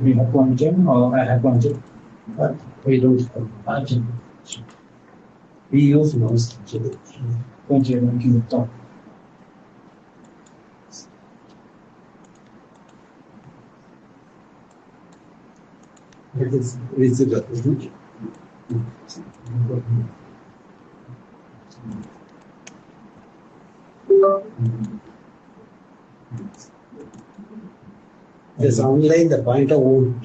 We have one gem or I have one gem, but we don't have one gem. We use most gem. One gem and give it top. It is visible, isn't it? Yes, online the pointer won't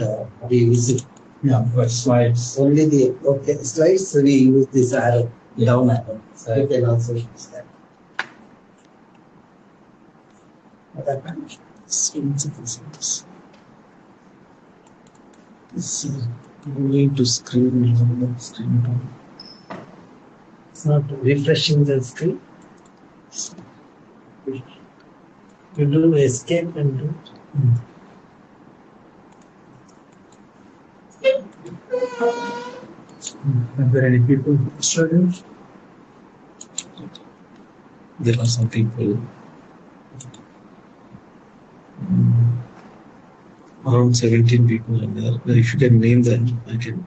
be visible. Yeah, but slides. Only the slides we use this arrow, down arrow. So you can also use that. You need to screen down. It's not refreshing the screen. You do escape and do. Are there any people struggling? There are some people. Around 17 people in there. If you can name them, I can.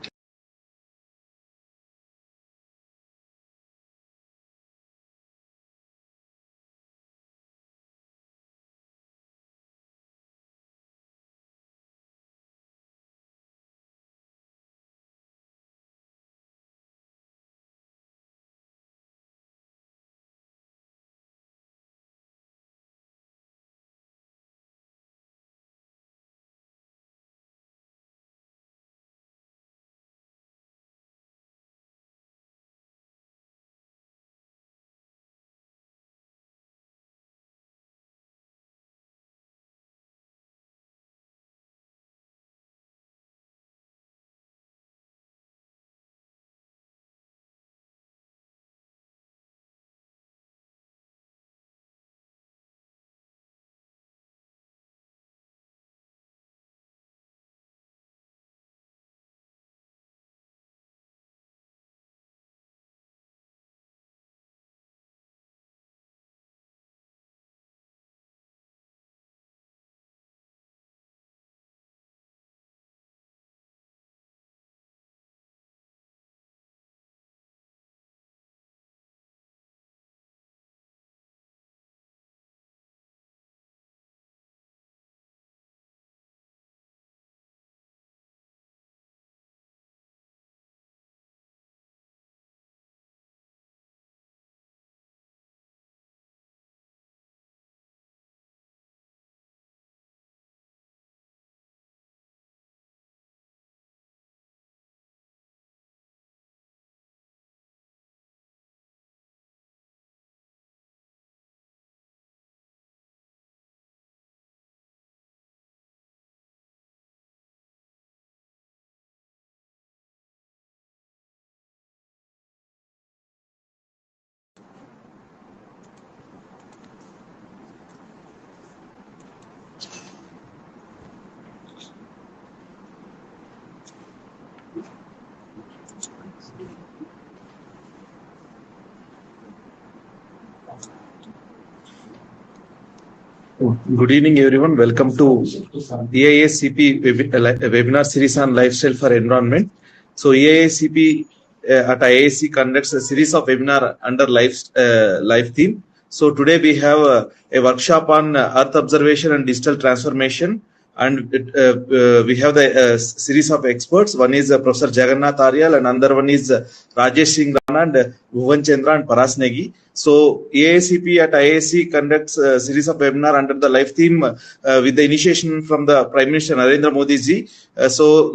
Good evening, everyone. Welcome to IIScP webinar series on lifestyle for environment. So, IIScP at IISc conducts a series of webinar under life theme. So, today we have a workshop on Earth observation and digital transformation. And we have the series of experts. One is Professor Jagannath Aryal, and another one is Rajesh Singh Rana and Bhuvan Chandra and Paras Negi. So, IIScP at IISc conducts a series of webinar under the life theme with the initiation from the Prime Minister Narendra Modi ji. So,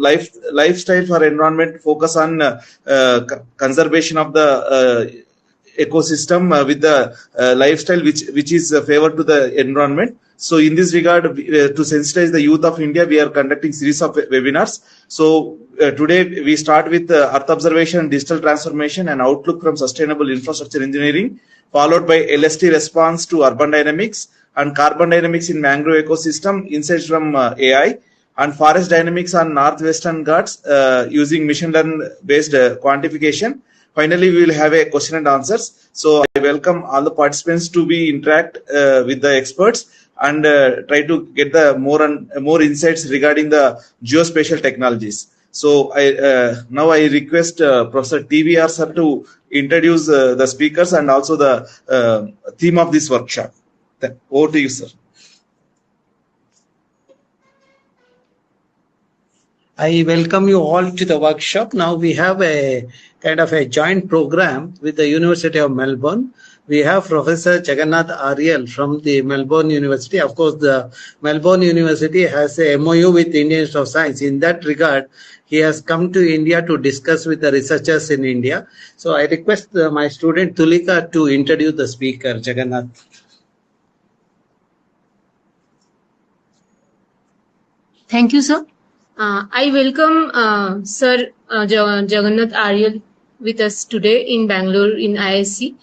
lifestyle for environment focus on conservation of the ecosystem with the lifestyle which is favored to the environment. So in this regard, to sensitize the youth of India, we are conducting series of webinars. So today we start with Earth observation, digital transformation, and outlook from sustainable infrastructure engineering, followed by LST response to urban dynamics and carbon dynamics in mangrove ecosystem, insights from AI, and forest dynamics on northwestern Ghats using machine learning based quantification. finally we will have a question and answers. So I welcome all the participants to be interact with the experts and try to get the more insights regarding the geospatial technologies. So now I request Professor TVR sir to introduce the speakers and also the theme of this workshop. Over to you, sir. I welcome you all to the workshop. Now we have a kind of a joint program with the University of Melbourne. We have Professor Jagannath Ariel from the Melbourne University. Of course, the Melbourne University has a MOU with the Indian Institute of Science. In that regard, he has come to India to discuss with the researchers in India. So I request my student Tulika to introduce the speaker, Jagannath. Thank you, sir. I welcome Sir Jagannath Ariel with us today in Bangalore in IISc.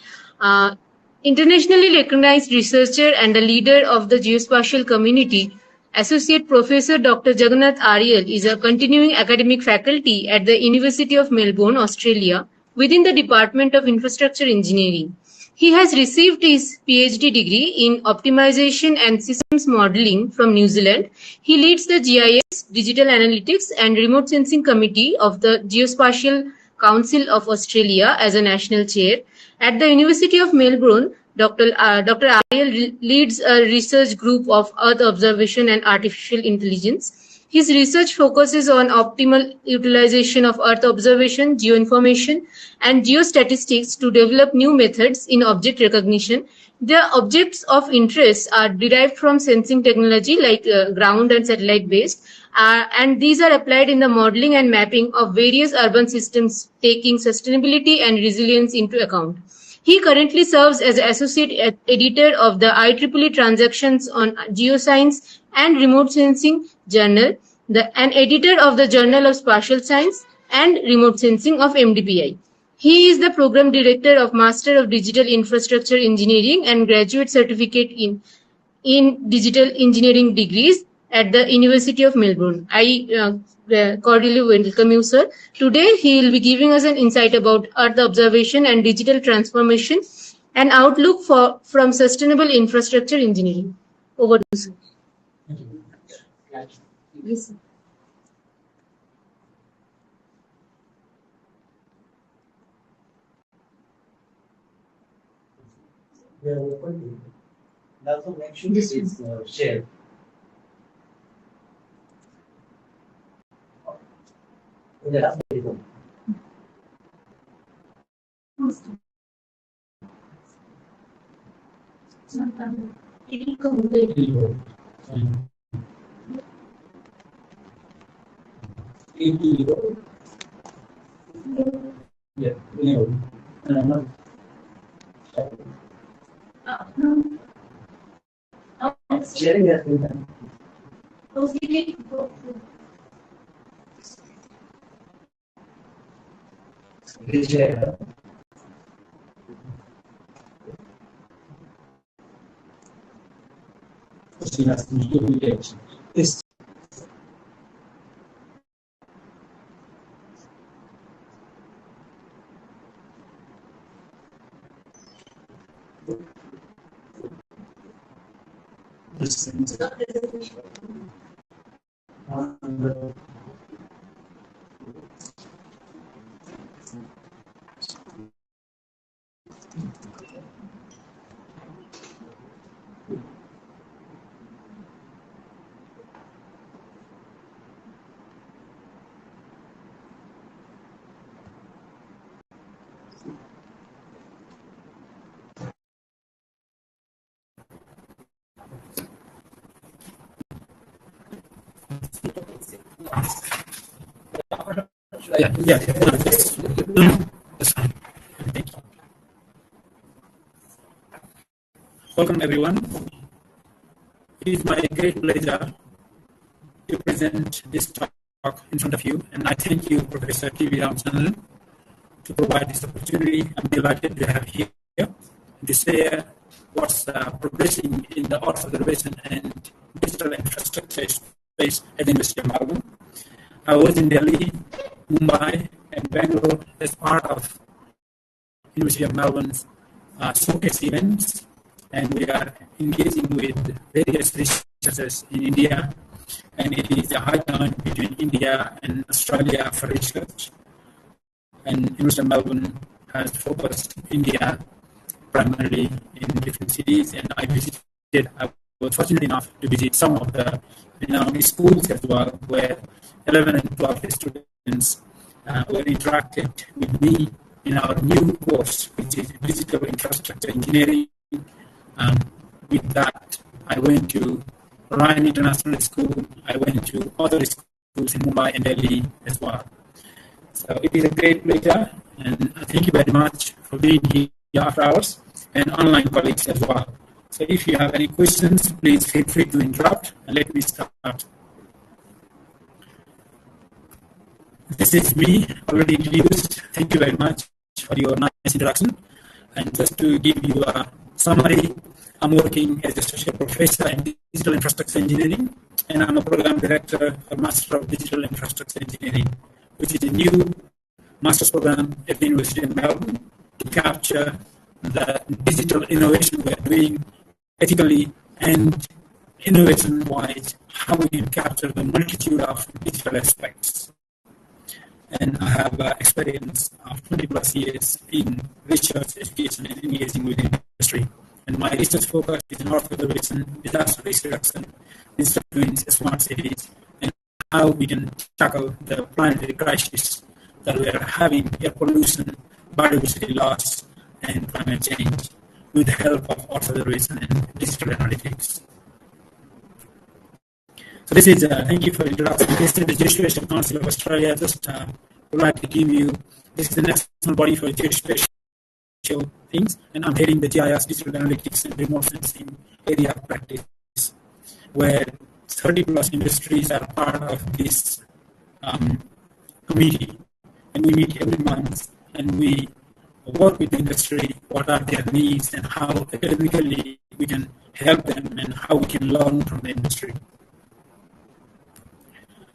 Internationally recognized researcher and a leader of the geospatial community, Associate Professor Dr. Jagannath Ariel is a continuing academic faculty at the University of Melbourne, Australia, within the Department of Infrastructure Engineering. He has received his PhD degree in Optimization and Systems Modeling from New Zealand. He leads the GIS, Digital Analytics and Remote Sensing Committee of the Geospatial Council of Australia as a national chair. At the University of Melbourne, Dr. Ariel leads a research group of Earth observation and artificial intelligence. His research focuses on optimal utilization of Earth observation, geoinformation, and geostatistics to develop new methods in object recognition. The objects of interest are derived from sensing technology like ground and satellite based, and these are applied in the modeling and mapping of various urban systems, taking sustainability and resilience into account. He currently serves as associate editor of the IEEE Transactions on Geoscience and Remote Sensing Journal, an editor of the Journal of Spatial Science and Remote Sensing of MDPI. He is the program director of Master of Digital Infrastructure Engineering and graduate certificate in Digital Engineering degrees at the University of Melbourne. I cordially welcome you, sir. Today, he will be giving us an insight about Earth observation and digital transformation and outlook from sustainable infrastructure engineering. Over to you, sir. Yes, sir. Also mention this is shared. Yeah. Sharing that with them. Share. Yes. Yeah. That's fine. Thank you. Welcome, everyone. It is my great pleasure to present this talk in front of you, and I thank you, Professor TVRAMACHANDra, to provide this opportunity. I'm delighted to have here to share what's progressing in the Earth observation and digital infrastructure space at the University of Melbourne. I was in Delhi, Mumbai, and Bangalore as part of University of Melbourne's showcase events, and we are engaging with various researchers in India, and it is a high time between India and Australia for research. And University of Melbourne has focused India primarily in different cities, and I was fortunate enough to visit some of the schools as well, where 11 and 12 students were interacted with me in our new course, which is Digital Infrastructure Engineering. With that, I went to Ryan International School. I went to other schools in Mumbai and Delhi as well. So it is a great pleasure, and thank you very much for being here after hours, and online colleagues as well. So if you have any questions, please feel free to interrupt, and let me start. This is me, already introduced. Thank you very much for your nice introduction. And just to give you a summary, I'm working as a associate professor in digital infrastructure engineering, and I'm a program director for Master of Digital Infrastructure Engineering, which is a new master's program at the University of Melbourne to capture the digital innovation we are doing ethically and innovation-wise, how we can capture the multitude of digital aspects. And I have experience of 20 plus years in research, education, and engaging with industry. And my research focus is in Earth observation, disaster risk reduction, digital twins, smart cities, and how we can tackle the planetary crisis that we are having: air pollution, biodiversity loss, and climate change, with the help of Earth observation and digital analytics. So this is, thank you for the introduction. This is the Geospatial Council of Australia. Just would like to give you, this is the national body for geospatial things, and I'm heading the GIS Digital Analytics and Remote Sensing area of practice, where 30 plus industries are part of this committee, and we meet every month, and we work with the industry, what are their needs, and how academically we can help them, and how we can learn from the industry.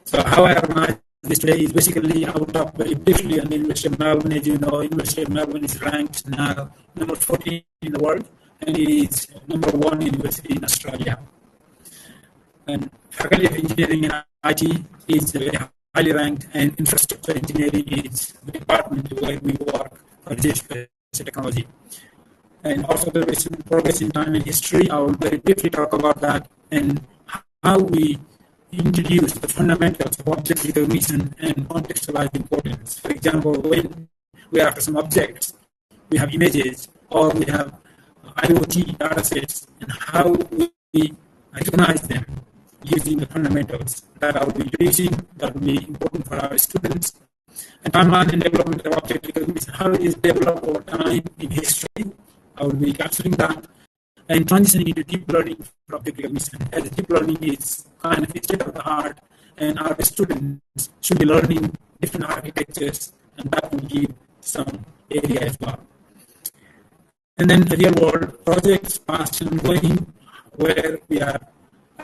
So how I organize this today is basically, I will talk very briefly on the University of Melbourne. As you know, University of Melbourne is ranked now number 14 in the world, and it is number 1 university in Australia. And Faculty of Engineering and IT is very highly ranked, and Infrastructure Engineering is the department where we work for geospatial technology. And also the recent progress in time and history, I will very briefly talk about that, and how we introduce the fundamentals of object recognition and contextualized importance. For example, when we are after some objects, we have images, or we have IoT data sets, and how we recognize them using the fundamentals that I will be introducing, that will be important for our students. And timeline and development of object recognition, how it is developed over time in history, I will be capturing that. And transitioning into deep learning for object recognition, as deep learning is kind of state of the art, and our students should be learning different architectures, and that will give some area as well. And then the real world projects, past and ongoing, where we are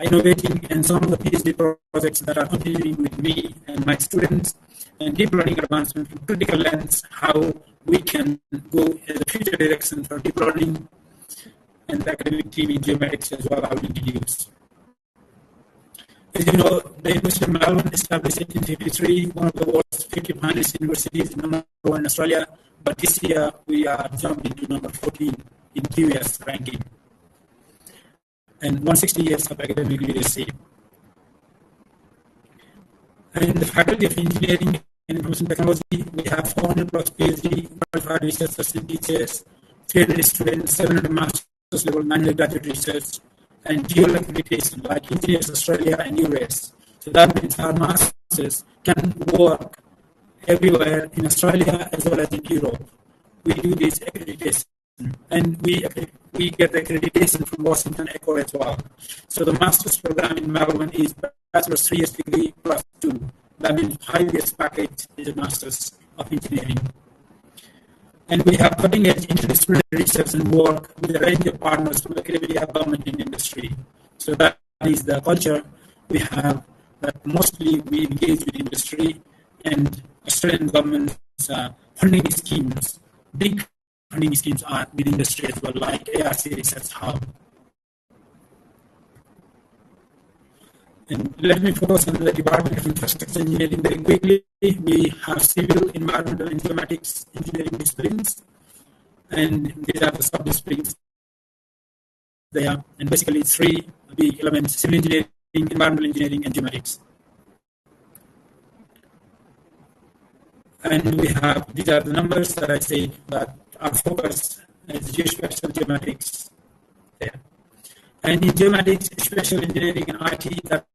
innovating, and some of the PhD projects that are continuing with me and my students, and deep learning advancement from critical lens, how we can go in the future direction for deep learning, and the academic team in geomatics as well, I will introduce. As you know, the University of Melbourne established in 1853, one of the world's 50 finest universities, number 1 in Australia, but this year we are jumping to number 14 in QS ranking, and 160 years of academic leadership. And the Faculty of Engineering and Information Technology, we have 400 plus PhD qualified researchers and teachers, 300 students, 700 masters level manual graduate research, and dual accreditation like Engineers Australia and US. So that means our masters can work everywhere in Australia as well as in Europe. We do this accreditation, and we get the accreditation from Washington Echo as well. So the master's program in Melbourne is bachelor's 3 years degree plus 2. That means 5 years package is a master's of engineering. And we have cutting-edge interdisciplinary research and work with a range of partners from academia, government, and industry. So that is the culture we have, that mostly we engage with industry and Australian government's funding schemes. Big funding schemes are with industry as well, like ARC Research Hub. And let me focus on the Department of Infrastructure Engineering very quickly. We have civil, environmental, and geomatics engineering disciplines, and these are the sub-disciplines there. And basically, three big elements: civil engineering, environmental engineering, and geomatics. And we have, these are the numbers that I say that are focused as geospatial geomatics there. And in geomatics, spatial engineering, and IT that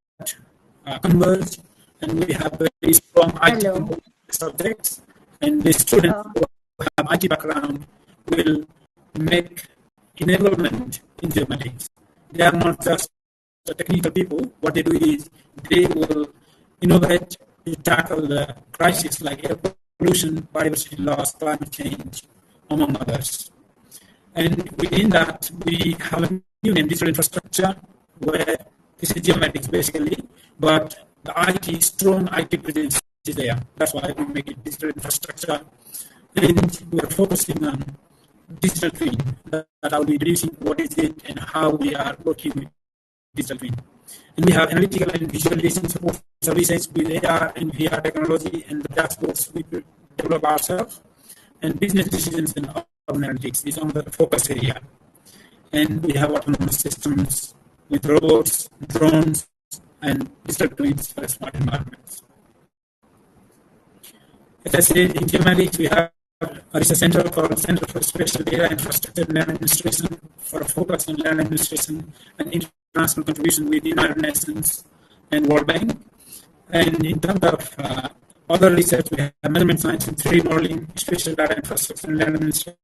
converge, and we have very strong IT subjects, and the students who have IT background will make enablement in geomatics. They are not just the technical people. What they do is they will innovate to tackle the crisis like air pollution, biodiversity loss, climate change, among others. And within that, we have a new name, digital infrastructure, where this is geomatics basically, but the IT, strong IT presence is there. That's why we make it digital infrastructure. And we are focusing on digital twin, that I'll be introducing what is it and how we are working with digital twin. And we have analytical and visualization support services with AR and VR technology, and the dashboards we develop ourselves, and business decisions and analytics is on the focus area. And we have autonomous systems with robots, drones, and digital twins for smart environments. As I said, in geomatics, we have a research center called Center for Spatial Data Infrastructure and Land Administration for a focus on land administration and international contribution with the United Nations and World Bank. And in terms of other research, we have measurement science and 3D modeling, spatial data infrastructure and land administration,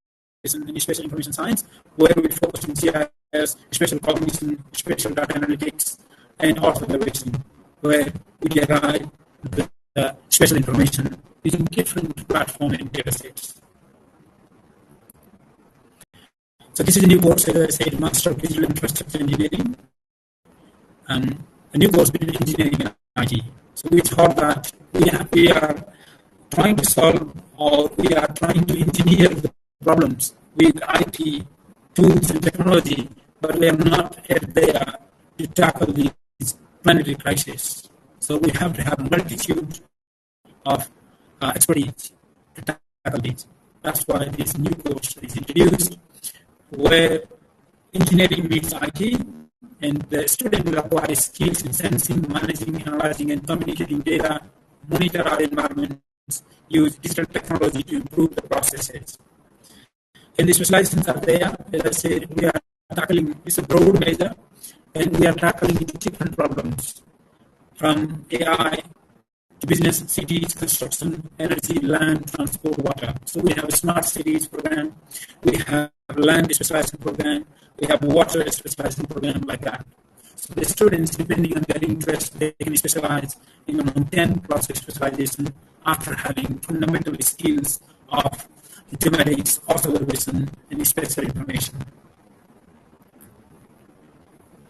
and spatial information science, where we focus on GIS, spatial cognition, spatial data analytics, and Earth observation, where we derive the spatial information using different platforms and data sets. So this is a new course, as I said, Master of Digital Infrastructure Engineering, and a new course between engineering and IT. So we thought that we are trying to solve, or we are trying to engineer the problems with IT tools and technology, but we are not yet there to tackle these planetary crises. So we have to have a multitude of expertise to tackle these. That's why this new course is introduced, where engineering meets IT, and the student will acquire skills in sensing, managing, analyzing, and communicating data, monitor our environments, use digital technology to improve the processes. And the specializations are there. As I said, we are tackling, it's a broad measure, and we are tackling different problems, from AI to business, cities, construction, energy, land, transport, water. So we have a smart cities program, we have a land specialization program, we have a water specialization program, like that. So the students, depending on their interest, they can specialize in around 10 plus specialization after having fundamental skills of geomatics, observation, and spatial information.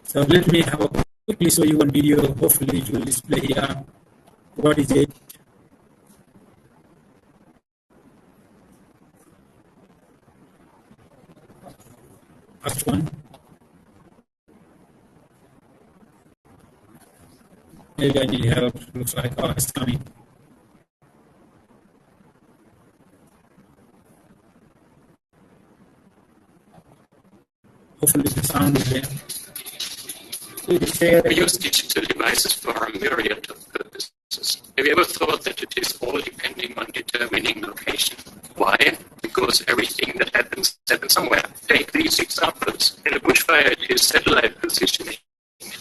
So let me have a quickly show you one video. Hopefully it will display here. What is it? First one. Maybe I need help. Looks like, oh, it's coming. Hopefully the sound is there. We use digital devices for a myriad of purposes. Have you ever thought that it is all depending on determining location? Why? Because everything that happens somewhere. Take these examples. In a bushfire, it is satellite positioning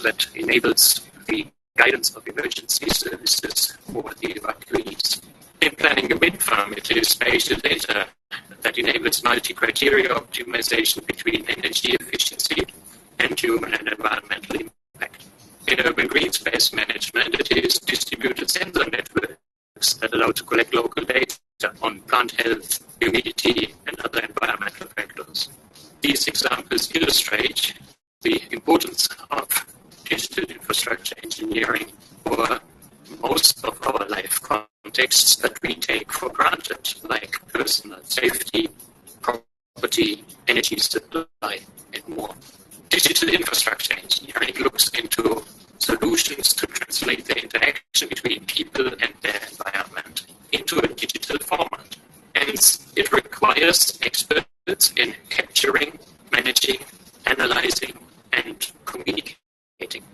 that enables the guidance of emergency services for the evacuees. In planning a wind farm, it is spatial data that enables multi-criteria optimization between energy efficiency and human and environmental impact. In urban green space management, it is distributed sensor networks that allow to collect local data on plant health, humidity, and other environmental factors. These examples illustrate the importance of digital infrastructure engineering for most of our life contexts that we take for granted, like personal safety,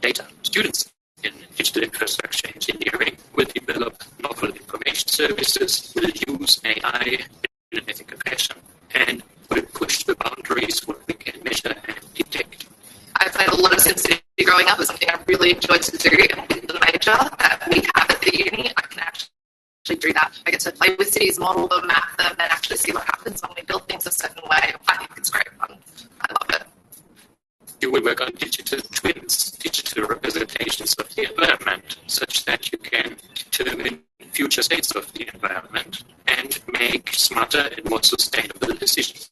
data. Students in digital infrastructure engineering will develop novel information services, will use AI in an ethical fashion, and will push the boundaries what we can measure and detect. I've had a lot of SimCity growing up. It's something I really enjoyed to do in the major that we have at the uni. I can actually do that. I get to play with cities, model them, map them, and actually see what happens when we build things a certain way. I think it's great fun. I love it. You will work on digital twins, digital representations of the environment, such that you can determine future states of the environment and make smarter and more sustainable decisions.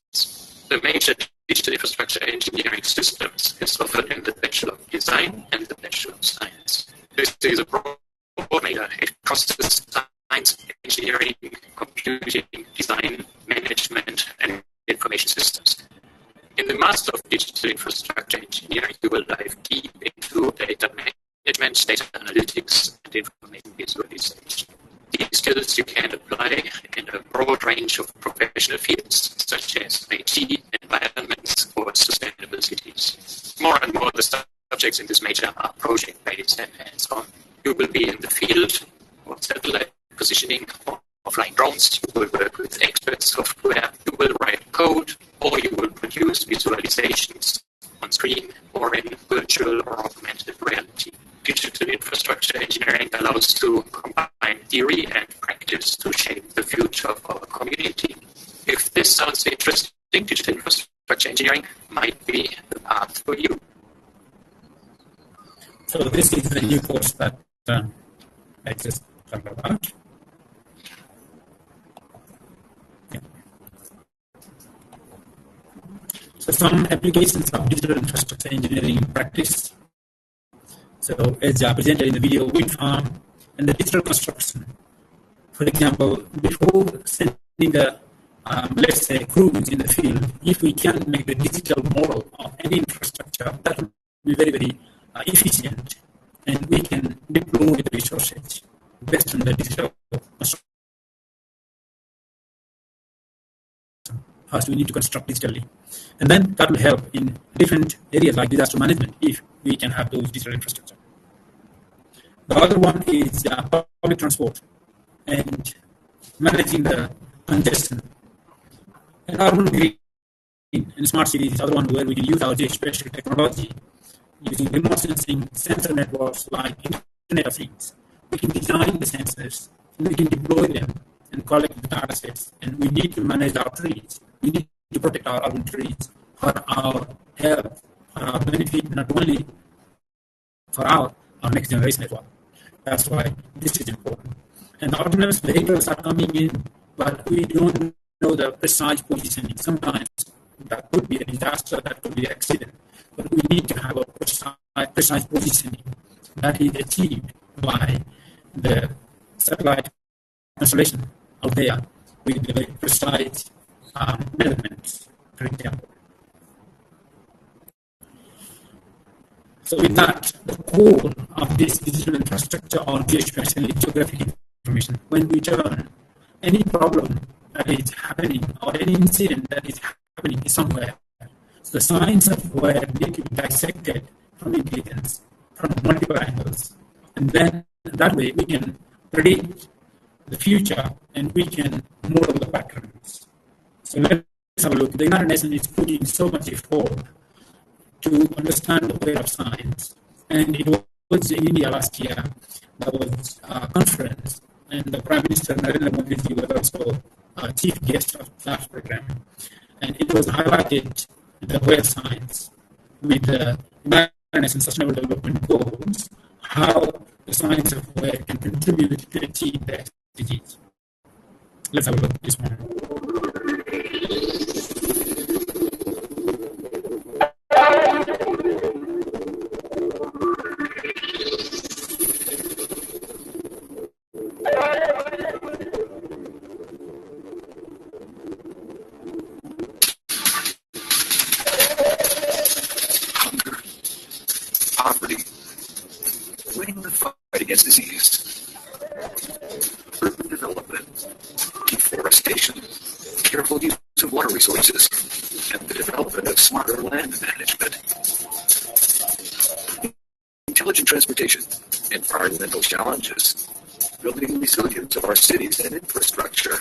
The major digital infrastructure engineering systems is offered in the Bachelor of Design and the Bachelor of Science. This is a broad major. It crosses science, engineering, computing, design, management, and information systems. In the Master of Digital Infrastructure Engineering, you will dive deep into data management, data analytics, and information visualization. These skills you can apply in a broad range of professional fields, such as IT, environments, or sustainable cities. More and more, the subjects in this major are project-based and hands-on. You will be in the field of satellite positioning, or flying drones. You will work with expert software. You will write code, or you will produce visualizations on screen or in virtual or augmented reality. Digital infrastructure engineering allows to combine theory and practice to shape the future of our community. If this sounds interesting, digital infrastructure engineering might be the path for you. So this is the new course that I just talked about. So some applications of digital infrastructure engineering in practice. So as presented in the video, wind farm and the digital construction. For example, before sending the, let's say, crews in the field, if we can make the digital model of any infrastructure, that will be very, very efficient, and we can deploy the resources based on the digital construction. First, we need to construct digitally. And then that will help in different areas like disaster management if we can have those digital infrastructure. The other one is public transport and managing the congestion. And urban green and smart cities is the other one where we can use our geospatial technology using remote sensing sensor networks like Internet of Things. We can design the sensors and we can deploy them and collect the data sets. And we need to manage our trees. We need to protect our urban trees for our health, for our benefit, not only for our next generation as well. That's why this is important. And autonomous vehicles are coming in, but we don't know the precise positioning. Sometimes that could be a disaster, that could be an accident, but we need to have a precise positioning that is achieved by the satellite constellation out there with the very precise measurements, for example. So with that, the core of this digital infrastructure or geospatial geographic information, when we turn any problem that is happening or any incident that is happening somewhere, so the science of where need to be dissected from intelligence, from multiple angles, and then that way we can predict the future and we can model the patterns. So let's have a look. The United Nations is putting so much effort to understand the way of science. And it was in India last year. There was a conference, and the Prime Minister Narendra Modi was also a chief guest of that program. And it was highlighted the way of science with the United Nations Sustainable Development Goals, how the science of where can contribute to achieve the SDGs. Let's have a look at this one. Poverty, winning the fight against disease, urban development, deforestation, careful use of water resources, and the development of smarter land management. intelligent transportation, environmental challenges, building resilience of our cities and infrastructure.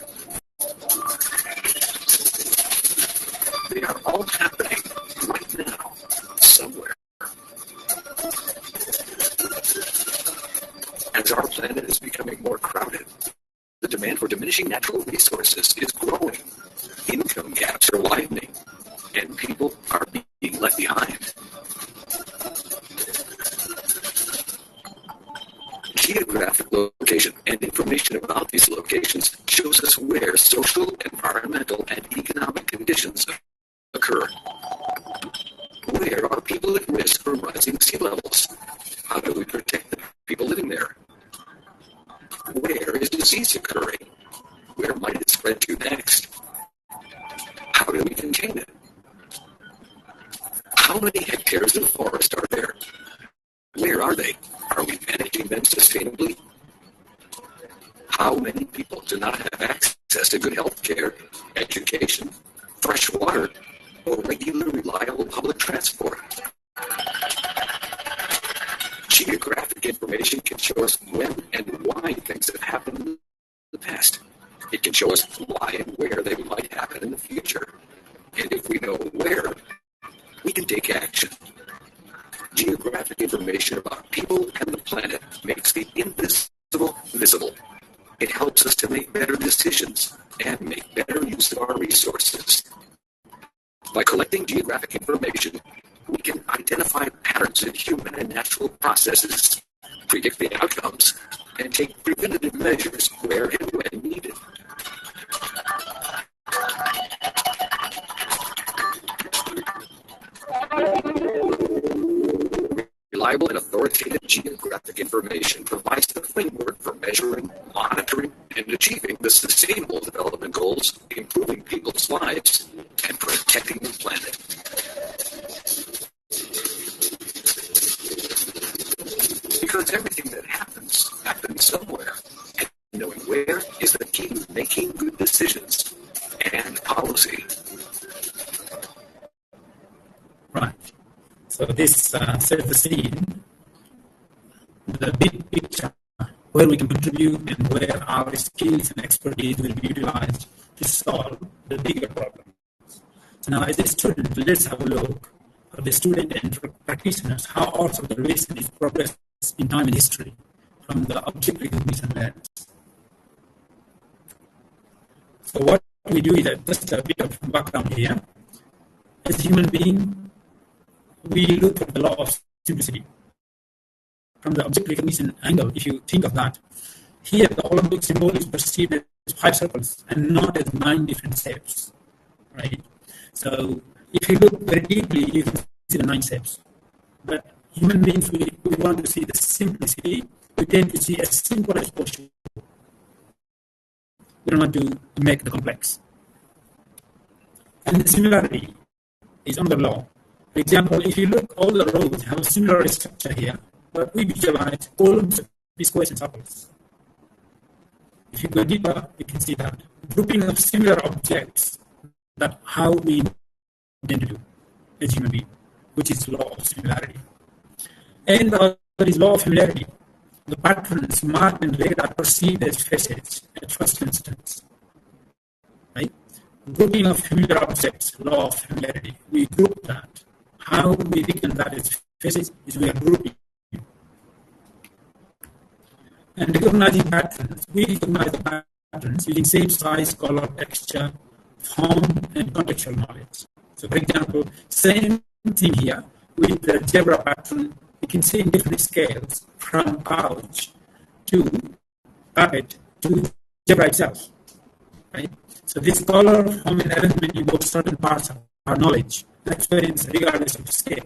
They are all happening right now, somewhere. As our planet is becoming more crowded, the demand for diminishing natural resources is growing. Income gaps are widening, and people are being left behind. Geographic location and information about these locations shows us where social, environmental, and economic conditions occur. Where are people at risk from rising sea levels? How do we protect the people living there? Where is disease occurring? Where might it spread to next? How do we contain it? How many hectares of forest are there? Where are they? Are we managing them sustainably? How many people do not have access to good health care, education, fresh water, or regular, reliable public transport? Geographic information can show us when and why things have happened in the past. It can show us why and where they might happen in the future. And if we know where, we can take action. Geographic information about people and the planet makes the invisible visible. It helps us to make better decisions and make better use of our resources. By collecting geographic information, we can identify patterns in human and natural processes, predict the outcomes, and take preventative measures where and when needed. Reliable and authoritative geographic information provides the framework for measuring, monitoring, and achieving the Sustainable Development Goals, improving people's lives, and protecting the planet. Because everything that happens somewhere, and knowing where is the key to making good decisions and policy. Right. So this sets the scene, the big picture, where we can contribute and where our skills and expertise will be utilized to solve the bigger problems. So now as a student, let's have a look at the student and practitioners, how Earth's observation is progressed in time and history from the object recognition lens. So what we do is just a bit of background here. As a human being, we look at the law of simplicity. From the object recognition angle, if you think of that, here the Olympic symbol is perceived as 5 circles and not as 9 different shapes, right? So if you look very deeply, you can see the 9 shapes. But human beings, we want to see the simplicity. We tend to see as simple as possible. We don't want to make the complex. And the similarity is on the law. For example, if you look, all the roads have a similar structure here, but we visualize columns, squares, and circles. If you go deeper, you can see that grouping of similar objects, that's how we tend to do as human beings, which is law of similarity. And there is law of familiarity. The patterns marked and red are perceived as faces at first instance. Right? Grouping of familiar objects, law of familiarity. We group that. How we reckon that as faces is we are grouping. And recognizing patterns, we recognize the patterns using shape, size, color, texture, form, and contextual knowledge. So, for example, same thing here with the zebra pattern. You can see in different scales from couch to carpet to zebra itself. Right? So, this color, form, and arrangement involves certain parts of our knowledge and experience regardless of scale.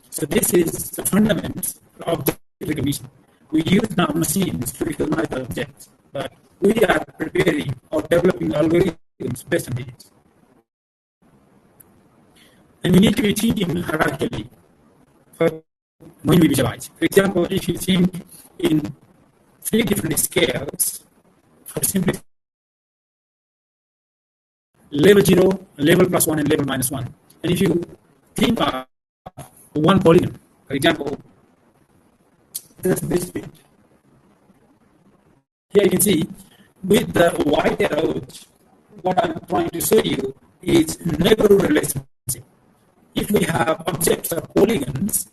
So, this is the fundamentals of object recognition. We use now machines to recognize the objects, but we are preparing or developing algorithms based on these. And we need to be thinking hierarchically when we visualize. For example, if you think in 3 different scales, for simplicity, level 0, level +1, and level -1. And if you think of one polygon, for example, just this bit. Here you can see with the white arrows, what I'm trying to show you is neighborhood relationship. If we have objects or polygons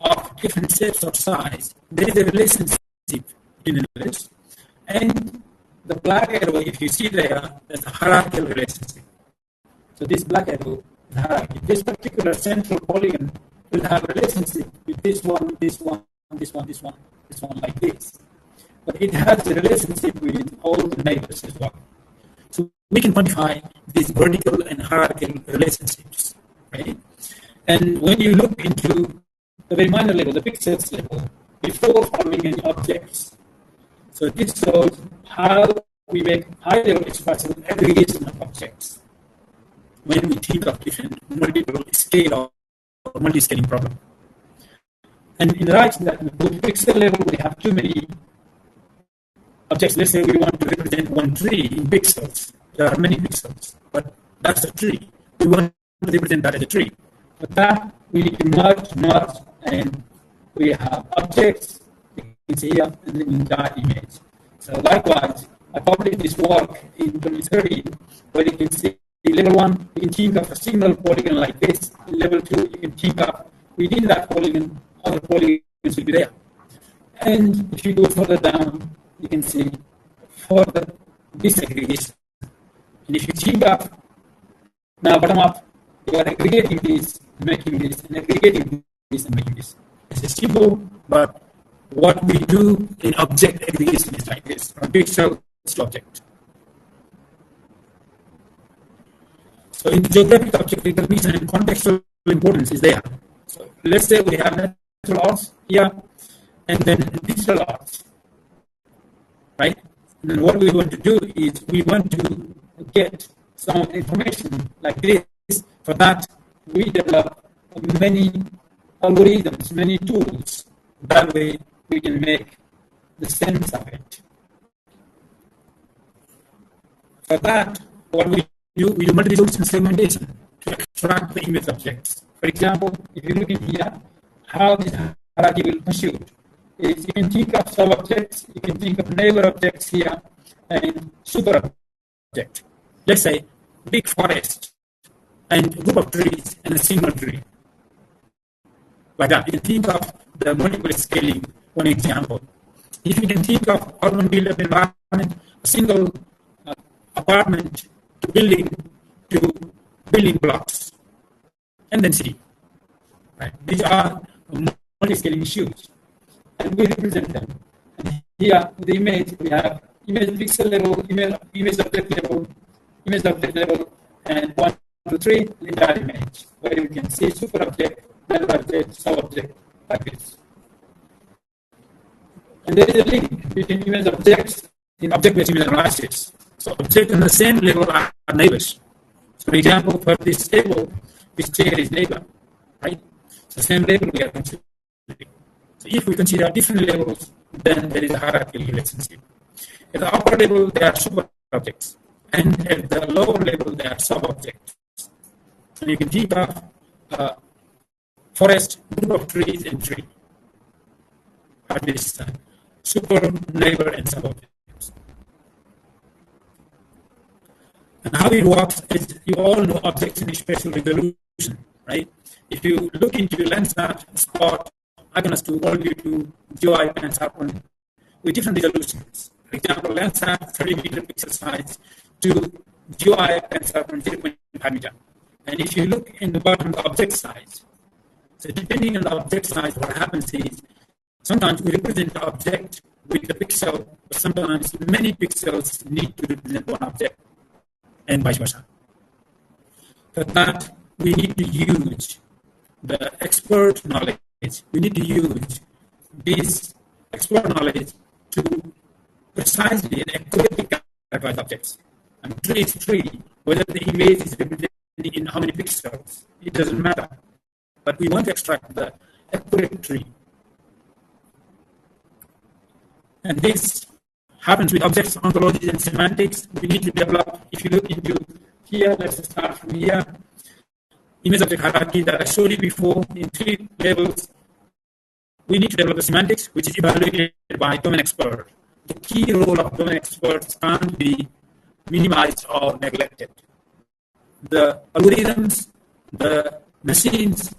of different shapes or size, there is a relationship between this. And the black arrow, if you see there, there's a hierarchical relationship. So this black arrow is hierarchy. This particular central polygon will have a relationship with this one, this one, this one, this one, this one, like this. But it has a relationship with all the neighbors as well. So we can quantify these vertical and hierarchical relationships, right? And when you look into the very minor level, the pixels level, before forming any objects, so this shows how we make high-level spatial aggregation of objects when we think of different multiple scale or multi-scaling problem. And in the right, that the pixel level, we have too many objects. Let's say we want to represent one tree in pixels. There are many pixels, but that's a tree. We want to represent that as a tree. But that we need to merge, and we have objects, you can see here, and then entire image. So likewise, I published this work in 2013, where you can see level 1, you can think of a single polygon like this. Level 2, you can think of within that polygon, other polygons will be there. And if you go further down, you can see further disaggregation. And if you think of now bottom up, you are aggregating this, making this, and aggregating this, and making this. It's simple, but what we do in object aggregation is like this, from pixel to object. So in geographic object recognition and contextual importance is there. So let's say we have natural arts here, and then digital arts, right? And then what we want to do is we want to get some information like this. For that, we develop many algorithms, many tools. That way, we can make the sense of it. For that, what we do multi-resolution segmentation to extract the image objects. For example, if you look in here, how this hierarchy will compute is you can think of sub-objects, you can think of neighbor objects here, and super object. Let's say big forest and a group of trees and a single tree. Like that, you can think of the multiple scaling, one example. If you can think of urban built-up environment, a single apartment to building blocks, and then city. Right? These are multi-scaling issues, and we represent them. And here, the image, we have image pixel level, image object level, and 1, 2, 3, the entire image, where you can see super object, neighbor object, sub-object, like this. And there is a link between image objects in object-based image analysis. So objects on the same level are neighbors. So for example, for this table, this chair is neighbor, right? So same level we are considering. So if we consider different levels, then there is a hierarchical relationship. At the upper level, there are super objects, and at the lower level, there are sub-objects. So you can think of forest, group of trees, and tree. At this super, neighbor, and sub-objects. And how it works is you all know objects in spatial resolution, right? If you look into Landsat, Spot, Agnes to Worldview to GeoEye Landsat with different resolutions. For example, Landsat 30 meter pixel size to GeoEye Landsat 0.5 meter. And if you look in the bottom, the object size. So depending on the object size, what happens is sometimes we represent the object with the pixel, but sometimes many pixels need to represent one object, and vice versa. For that, we need to use the expert knowledge. We need to use this expert knowledge to precisely and accurately characterize objects. And tree is tree, whether the image is represented in how many pixels, it doesn't matter. But we want to extract the accurate tree. And this happens with objects, ontologies, and semantics. We need to develop, if you look into here, let's start from here. Image object hierarchy that I showed you before in 3 levels. we need to develop the semantics, which is evaluated by domain expert. The key role of domain experts can't be minimized or neglected. The algorithms, the machines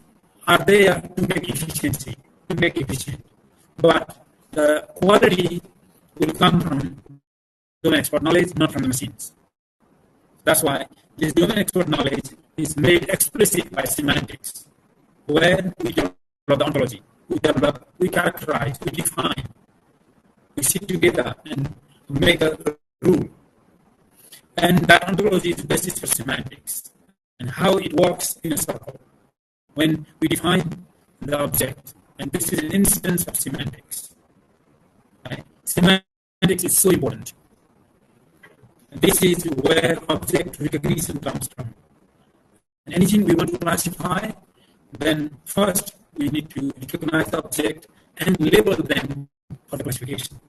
are there to make efficiency, to make efficient. But the quality will come from domain expert knowledge, not from the machines. That's why this domain expert knowledge is made explicit by semantics, where we develop the ontology, we characterize, we define, we sit together and make a rule. And that ontology is the basis for semantics and how it works in a circle. When we define the object, and this is an instance of semantics. Right? Semantics is so important. This is where object recognition comes from. And anything we want to classify, then first we need to recognize the object and label them for the classification.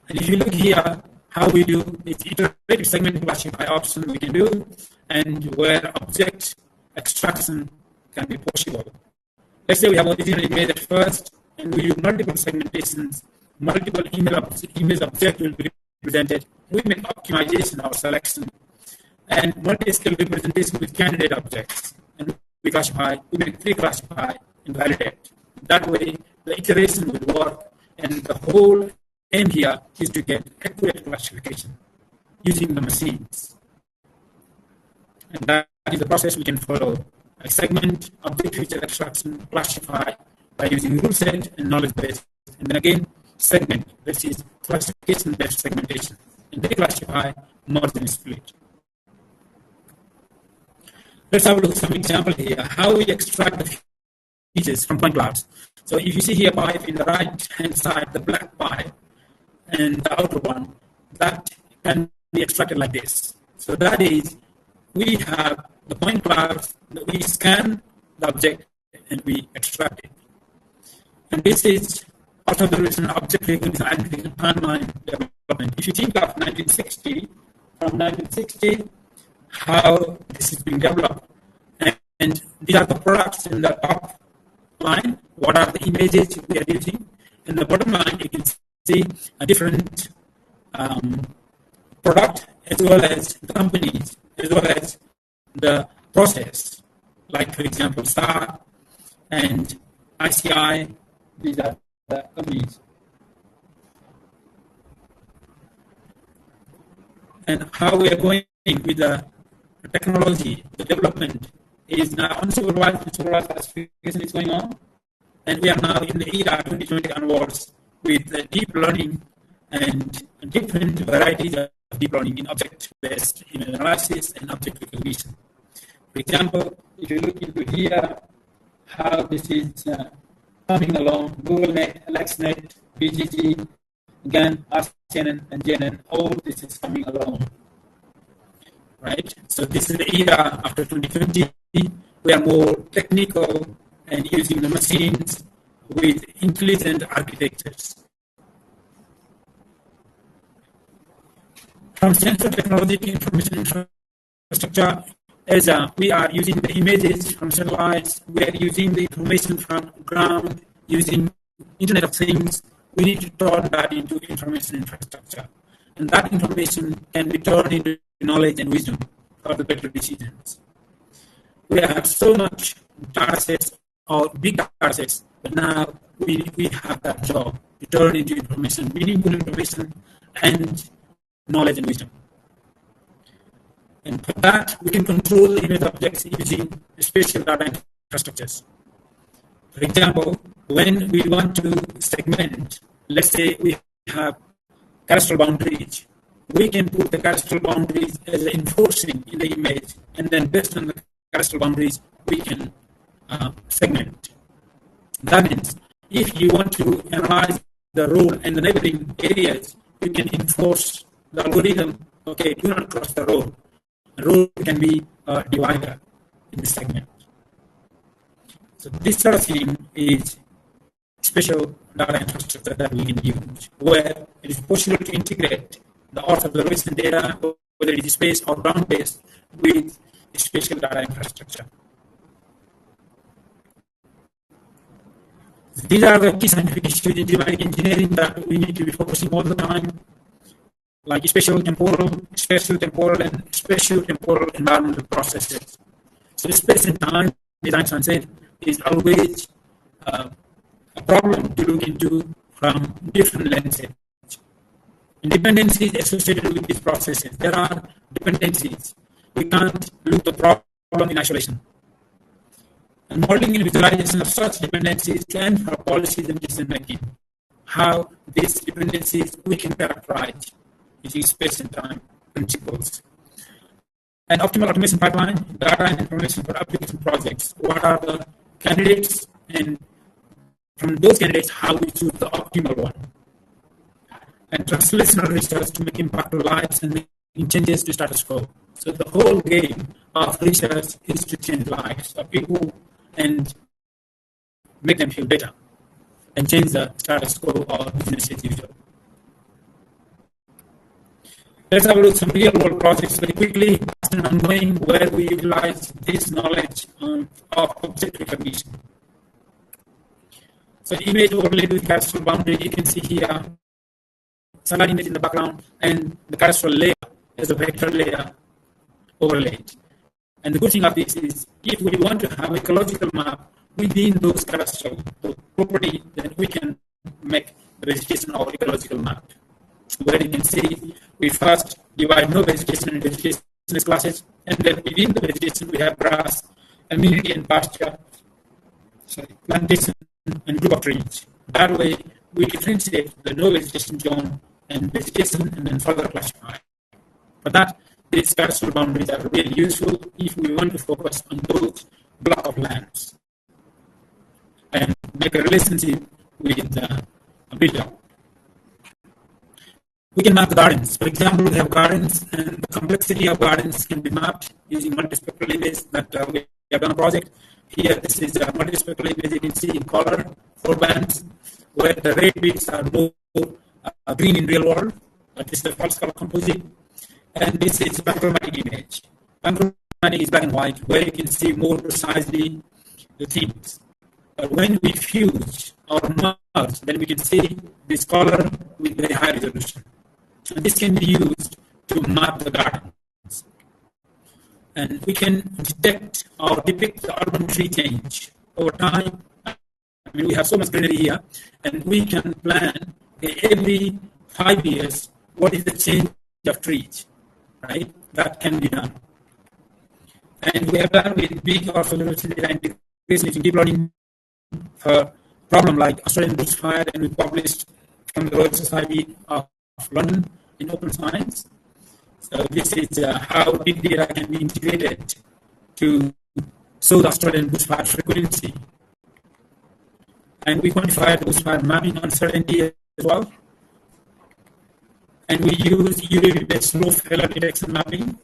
And if you look here, how we do it's iterative segment classify option we can do, and where object extraction can be possible. Let's say we have originally made it first, and we use multiple segmentations, multiple image object will be represented. We make optimization or selection, and multi-scale representation with candidate objects, and we make pre-classify and validate. That way, the iteration will work, and the whole aim here is to get accurate classification using the machines. And that is the process we can follow. A segment, object feature extraction, classify by using rule set and knowledge base. And then again, segment, this is classification-based segmentation. And they classify, merge and split. Let's have a look at some example here, how we extract the features from point clouds. So if you see here pipe in the right-hand side, the black pipe, and the outer one, that can be extracted like this. So that is, we have the point clouds, we scan the object and we extract it. And this is observation object recognition identification timeline development. If you think of 1960, from 1960, how this is being developed, and these are the products in the top line, what are the images we are using, in the bottom line you can see a different product as well as the companies, as well as the process, like for example STAR and ICI, these are the companies. And how we are going with the technology, the development is now unsupervised and supervised classification is going on, and we are now in the era 2020 onwards with deep learning and different varieties of deep learning in object-based image analysis and object recognition. For example, if you look into here, how this is coming along, GoogleNet, AlexNet, BGG, again, RCNN and JNN, all this is coming along. Right? So this is the era after 2020. We are more technical and using the machines with intelligent architectures. From sensor technology to information infrastructure, as we are using the images from satellites, we are using the information from ground, using Internet of Things, we need to turn that into information infrastructure. And that information can be turned into knowledge and wisdom for the better decisions. We have so much data sets or big data sets, but now we have that job to turn into information, meaningful information and knowledge and wisdom. And for that, we can control the image objects using spatial data infrastructures. For example, when we want to segment, let's say we have cadastral boundaries, we can put the cadastral boundaries as enforcing in the image, and then based on the cadastral boundaries, we can segment. That means if you want to analyze the road and the neighboring areas, you can enforce the algorithm, okay, do not cross the road. The road can be a divider in this segment. So this sort of thing is special data infrastructure that we can use, where it is possible to integrate the Earth observation data, whether it is space or ground-based, with spatial data infrastructure. These are the key scientific issues in geomatic engineering that we need to be focusing all the time, like spatio-temporal, and spatio-temporal environmental processes. So space and time, as Einstein said, is always a problem to look into from different lenses. And dependencies associated with these processes. There are dependencies. We can't look at the problem in isolation. And modeling and visualization of such dependencies can help policies and decision making. How these dependencies we can characterize using space and time principles. An optimal automation pipeline, data and information for application projects. What are the candidates, and from those candidates, how we choose the optimal one. And translational research to make impact to lives and making changes to status quo. So the whole game of research is to change lives of people and make them feel better and change the status quo or business as usual. Let's have a look at some real world projects very quickly, past and ongoing, where we utilize this knowledge of object recognition. So image overlaid with cadastral boundary, you can see here sunlight image in the background and the cadastral layer as a vector layer overlaid. And the good thing of this is, if we want to have ecological map within those cadastral property, then we can make the vegetation our ecological map. Where you can see, we first divide no vegetation and vegetation classes, and then within the vegetation we have grass, amenity and pasture, plantation and group of trees. That way we differentiate the no vegetation zone and vegetation and then further classify. For that, these cadastral boundaries are really useful if we want to focus on those block of lands and make a relationship with the builder. We can map the gardens. For example, we have gardens, and the complexity of gardens can be mapped using multispectral images that we have done a project. Here, this is a multispectral image you can see in color, 4 bands, where the red bits are more green in real world. This is the false color composite. And this is panchromatic image. Panchromatic is black and white, where you can see more precisely the things. But when we fuse or merge, then we can see this color with very high resolution. And this can be used to map the gardens. And we can detect or depict the urban tree change over time. I mean, we have so much greenery here, and we can plan every 5 years what is the change of trees, right? That can be done. And we have done with big orthogonal data integration using deep learning for problem like Australian bushfire, and we published from the Royal Society of London in Open Science. So this is how big data can be integrated to show the Australian bushfire frequency. And we quantify the bushfire mapping uncertainty as well. And we use UAV-based slope failure detection mapping.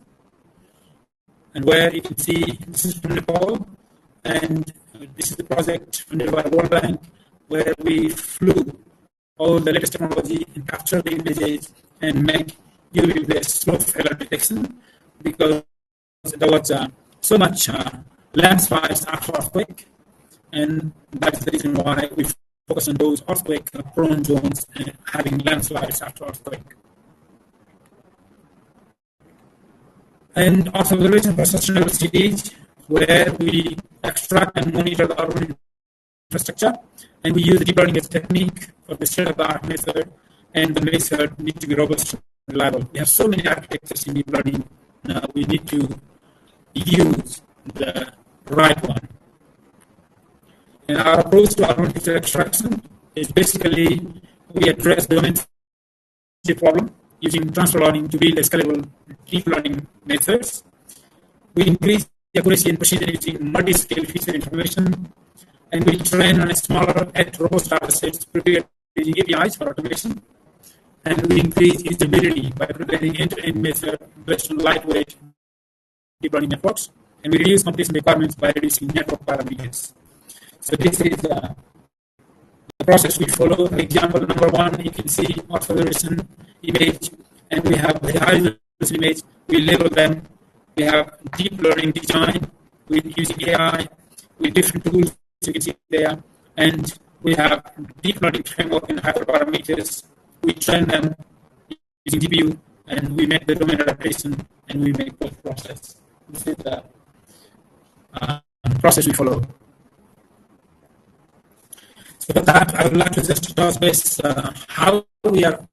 And where you can see, this is from Nepal, and this is the project funded by the World Bank, where we flew all the latest technology and capture the images and make UV-based slope failure detection, because there was so much landslides after earthquake, and that's the reason why we focus on those earthquake-prone zones and having landslides after earthquake. And also the relation for sustainable cities, where we extract and monitor the urban infrastructure, and we use the deep learning as a technique for the state-of-the-art method, and the method needs to be robust and reliable. We have so many architectures in deep learning, we need to use the right one. And our approach to urban feature extraction is basically we address the domain problem using transfer learning to build scalable deep learning methods. We increase the accuracy and precision using multi-scale feature information, and we train on a smaller and robust data sets prepared using APIs for automation. And we increase usability by preparing end-to-end method based on lightweight deep learning networks. And we reduce computation requirements by reducing network parameters. So this is the process we follow. For example, number 1, you can see orthogonal image, and we have the high resolution image. We label them. We have deep learning design with using AI with different tools you can see there, and we have deep learning framework and hyperparameters. We train them using GPU, and we make the domain adaptation, and we make post process. This is the process we follow. So for that, I would like to just touch base how we are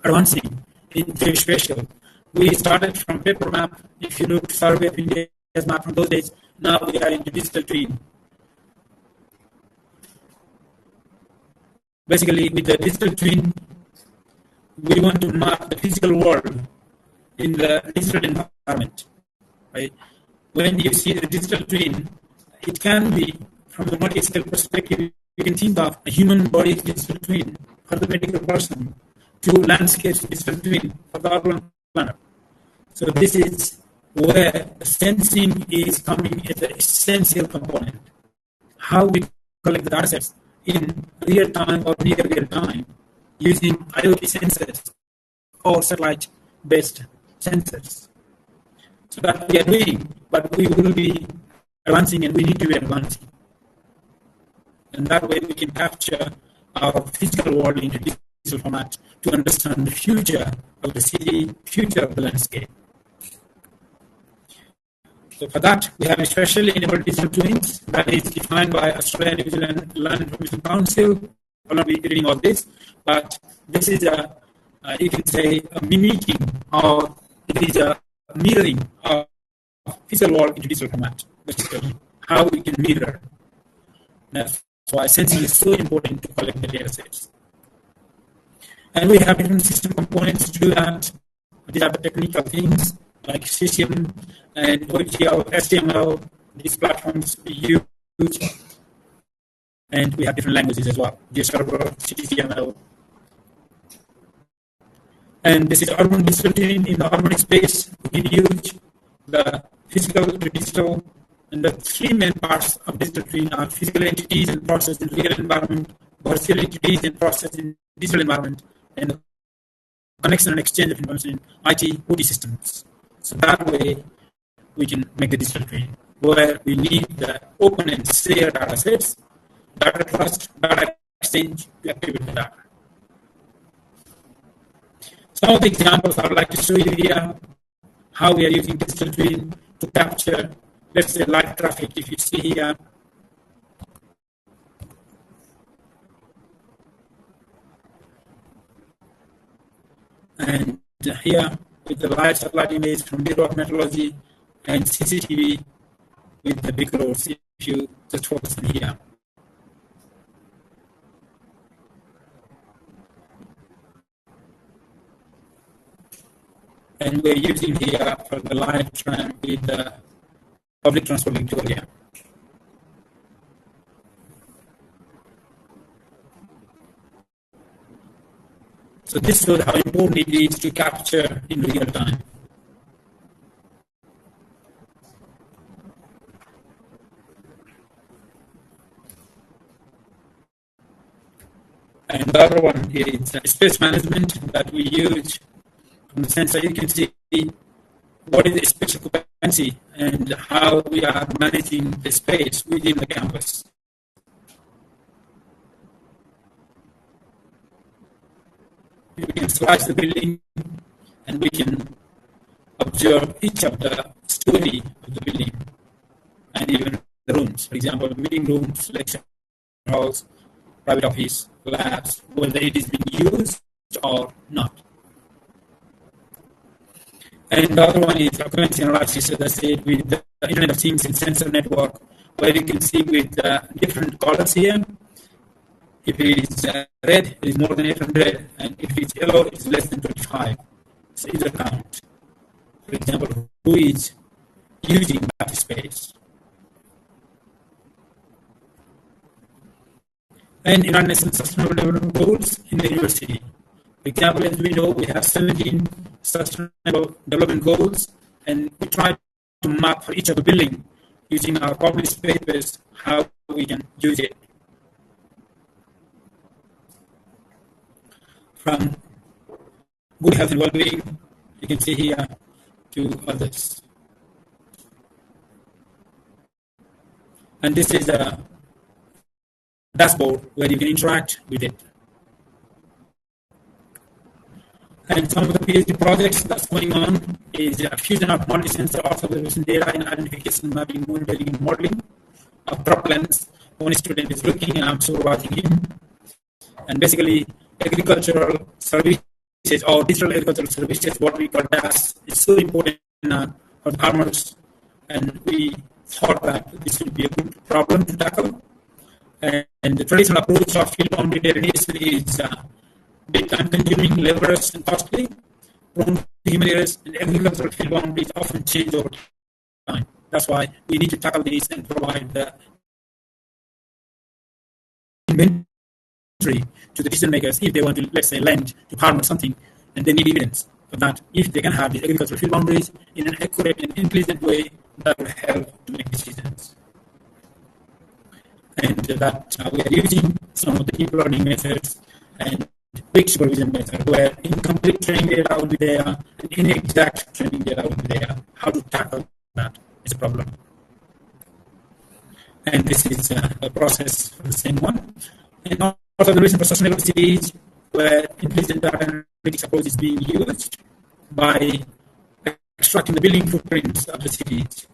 advancing in geospatial. We started from paper map. If you look Survey of India's map from those days, now we are into digital twin. Basically, with the digital twin, we want to map the physical world in the digital environment. Right? When you see the digital twin, it can be from the multi-scale perspective. You can think of a human body digital twin for the medical person, to landscapes digital twin for the urban planner. So this is where the sensing is coming as an essential component. How we collect the data sets in real time or near real time using IoT sensors or satellite-based sensors. So that we are doing, but we will be advancing, and we need to be advancing. And that way we can capture our physical world in a digital format to understand the future of the city, future of the landscape. So for that, we have a specially enabled digital twins that is defined by Australia New Zealand Land Information Council. I will not be reading all this, but this is you can say, a mimicking, or it is a mirroring of physical world into digital format, basically, how we can mirror. That's why sensing is so important to collect the data sets. And we have different system components to do that. These are the technical things like CCM and OTL, STML. These platforms we use. And we have different languages as well. Geospatial, CTCML. And this is urban digital twin. In the urban space, we can use the physical to digital. And the three main parts of digital twin are physical entities and process in real environment, virtual entities and process in digital environment, and the connection and exchange of information in IT, OT systems. So that way, we can make the digital twin, where we need the open and shared data sets, data trust, data exchange to activate the data. Some of the examples I would like to show you here, how we are using digital twin to capture, let's say, live traffic. If you see here, and here with the live satellite image from Bureau of Meteorology and CCTV with the big roads, if you just focus on here. And we're using here for the live tram with the public transport Victoria. So this shows how important it is to capture in real time. And the other one is space management that we use. From the sensor, you can see what is the space occupancy and how we are managing the space within the campus. We can slice the building, and we can observe each of the story of the building, and even the rooms. For example, meeting rooms, lecture halls, private office, labs, whether it is being used or not. And the other one is occupancy analysis, as I said, with the Internet of Things and sensor network, where you can see with different colors here. If it is red, it is more than 800, and if it's yellow, it's less than 25. So it's a count. For example, who is using that space? And international sustainable development goals in the university. For example, as we know, we have 17 sustainable development goals, and we try to map for each of the building using our published papers how we can use it. From good health and well-being, you can see here, to others. And this is dashboard where you can interact with it. And some of the PhD projects that's going on is a fusion of multi-sensor observation data in identification, mapping, monitoring, and modeling of croplands. One student is looking and I'm supervising him. And basically, agricultural services or digital agricultural services, what we call DAS, is so important for the farmers. And we thought that this would be a good problem to tackle. And the traditional approach of field boundary delineation is big time consuming, laborious, and costly, prone to human errors, and agricultural field boundaries often change over time. That's why we need to tackle these and provide the inventory to the decision makers if they want to, let's say, lend to farmers something, and they need evidence for that. If they can have the agricultural field boundaries in an accurate and intelligent way, that will help to make decisions. And that we are using some of the deep learning methods and quick supervision method where incomplete training data will be there and inexact training data will be there. How to tackle that is a problem. And this is a process for the same one. And also the reason for sustainable cities where intelligent data analytics approach is being used by extracting the building footprints of the cities.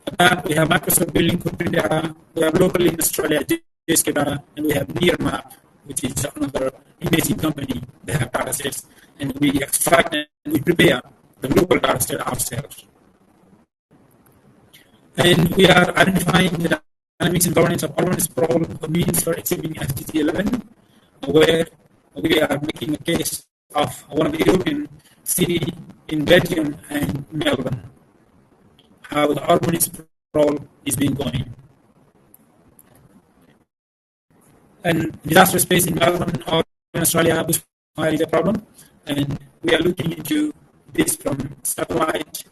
For that, we have Microsoft building footprint data, we have locally in Australia Geospatial data, and we have Nearmap, which is another imaging company. They have data sets, and we extract and we prepare the local data set ourselves. And we are identifying the dynamics and governance of urban sprawl means for achieving SDG 11, where we are making a case of one of the European cities in Belgium and Melbourne, how the urban sprawl is being going. And disaster space in Melbourne or in Australia, bushfire is a problem, and we are looking into this from satellite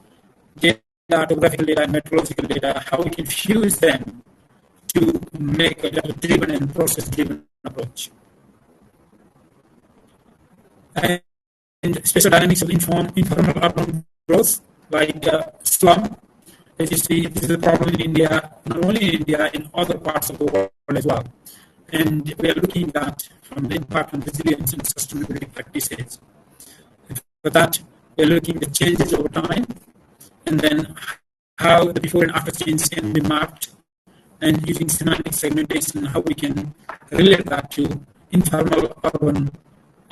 data, topographical data, and meteorological data, how we can fuse them to make a data-driven and process-driven approach. And special dynamics of informal urban growth, like slum. As you see, this is a problem in India, not only in India, in other parts of the world as well. And we are looking at from the impact on resilience and sustainability practices. For that, we are looking at changes over time, and then how the before and after changes can be mapped, and using semantic segmentation, how we can relate that to informal urban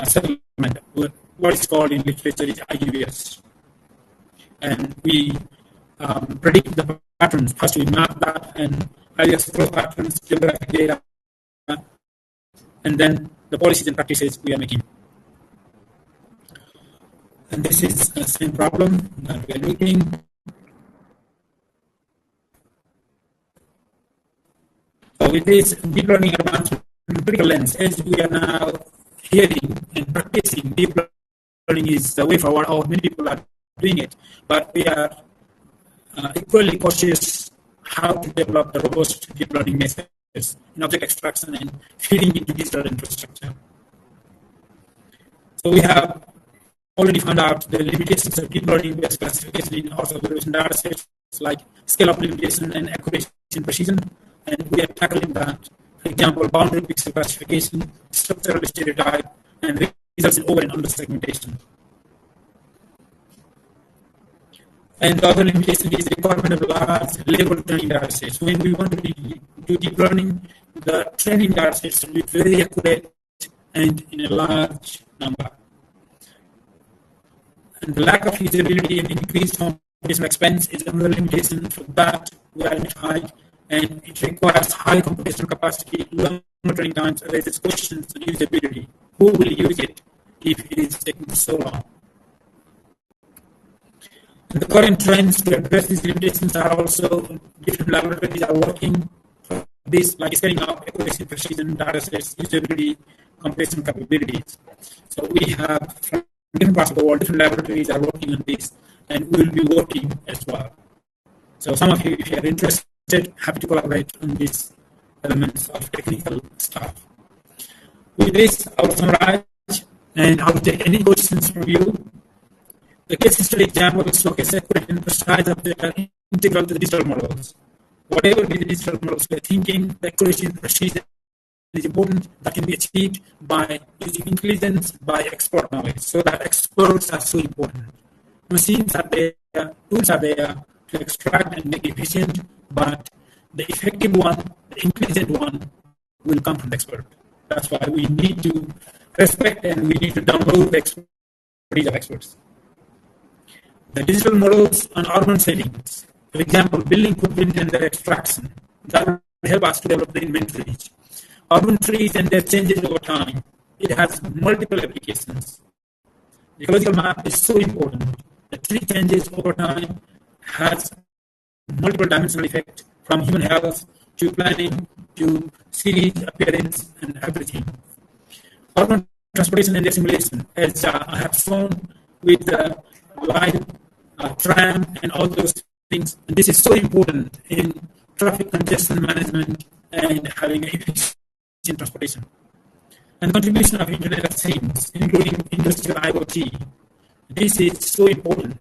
settlement, what is called in literature is IUS. And we predict the patterns. First, we map that and IUS flow patterns, geographic data, and then the policies and practices we are making. And this is the same problem that we are looking. So with this deep learning advancement critical lens, as we are now hearing and practicing, deep learning is the way forward, or many people are doing it, but we are equally cautious how to develop the robust deep learning methods in object extraction and feeding into digital infrastructure. So we have already found out the limitations of deep learning based classification in Earth observation data sets, like scale-up limitation and accuracy and precision, and we are tackling that. For example, boundary pixel classification, structural stereotype, and results in over and under segmentation. And the other limitation is the requirement of large label training data sets. When we want to do deep learning, the training data sets should be very accurate and in a large number. And the lack of usability and increased computational expense is another limitation. For that, we identified, and it requires high computational capacity, long training times, raises questions on usability. Who will use it if it is taking so long? And the current trends to address these limitations are also different laboratories are working for this, like scaling up accuracy, precision, data sets, usability, computational capabilities. So we have from different parts of the world, different laboratories are working on this, and we will be working as well. So some of you, if you are interested, happy to collaborate on these elements of technical stuff. With this, I will summarize, and I will take any questions from you. The case history examples showcase accurate and precise updates are integral to the digital models. Whatever be the digital models we are thinking, the accuracy and precision is important that can be achieved by using intelligence, by expert knowledge. So that experts are so important. Machines are there, tools are there to extract and make efficient, but the effective one, the intelligent one, will come from the expert. That's why we need to respect and we need to download the expertise of experts. The digital models on urban settings, for example, building footprint and their extraction, that will help us to develop the inventories. Urban trees and their changes over time, it has multiple applications. The ecological map is so important. The tree changes over time has multiple dimensional effect from human health to planning to cities appearance and everything. Urban transportation and their simulation, as I have shown with the live tram and all those things. And this is so important in traffic congestion management and having efficient transportation. And the contribution of Internet of Things, including industrial IoT. This is so important.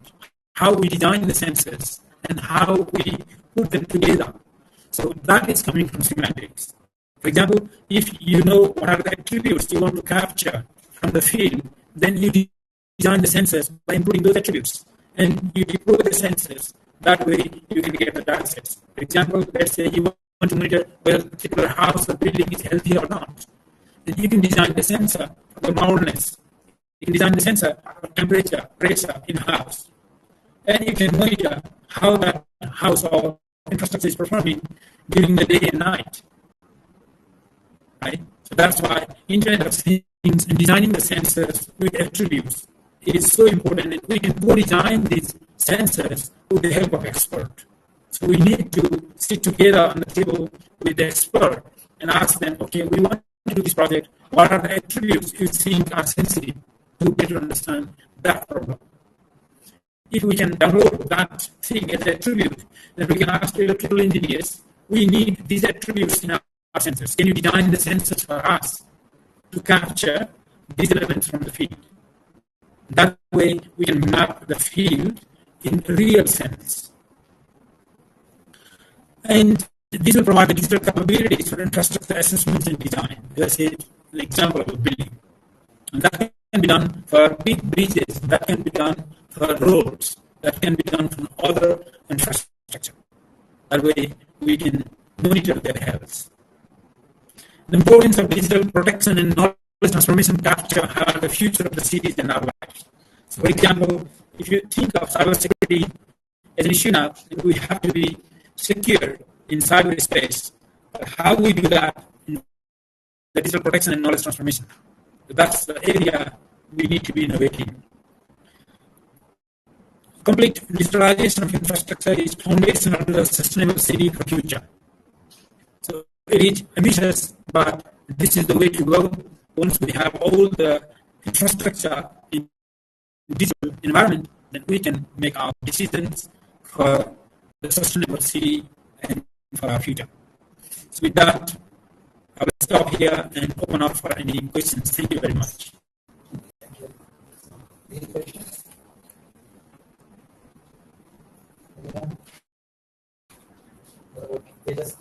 How we design the sensors and how we put them together. So that is coming from semantics. For example, if you know what are the attributes you want to capture from the field, then you design the sensors by including those attributes. And you deploy the sensors. That way you can get the data sets. For example, let's say you want to monitor whether a particular house or building is healthy or not. Then you can design the sensor for the mildness. You can design the sensor for temperature, pressure in a house. And you can monitor how that house or infrastructure is performing during the day and night. Right? So that's why Internet of Things and designing the sensors with attributes is so important, and we can co-design these sensors with the help of expert. So we need to sit together on the table with the expert and ask them, okay, we want to do this project. What are the attributes you think are sensitive to better understand that problem? If we can download that thing as an attribute, then we can ask the electrical engineers, we need these attributes in our sensors. Can you design the sensors for us to capture these elements from the field? That way we can map the field in real sense. And this will provide the digital capabilities for infrastructure assessments and design. As I said, the example of a building. And that can be done for big bridges, that can be done for roads, that can be done from other infrastructure. That way we can monitor their health. The importance of digital protection and knowledge transformation capture how the future of the cities and our lives. So for example, if you think of cybersecurity as an issue now, we have to be secure in cyberspace. But how we do that in the digital protection and knowledge transformation? That's the area we need to be innovating. Complete digitalization of infrastructure is foundational to the sustainable city for future. So it is ambitious, but this is the way to go. Once we have all the infrastructure in digital environment, then we can make our decisions for the sustainable city and for our future. So with that, I will stop here and open up for any questions. Thank you very much. Thank you. Any questions? Okay, just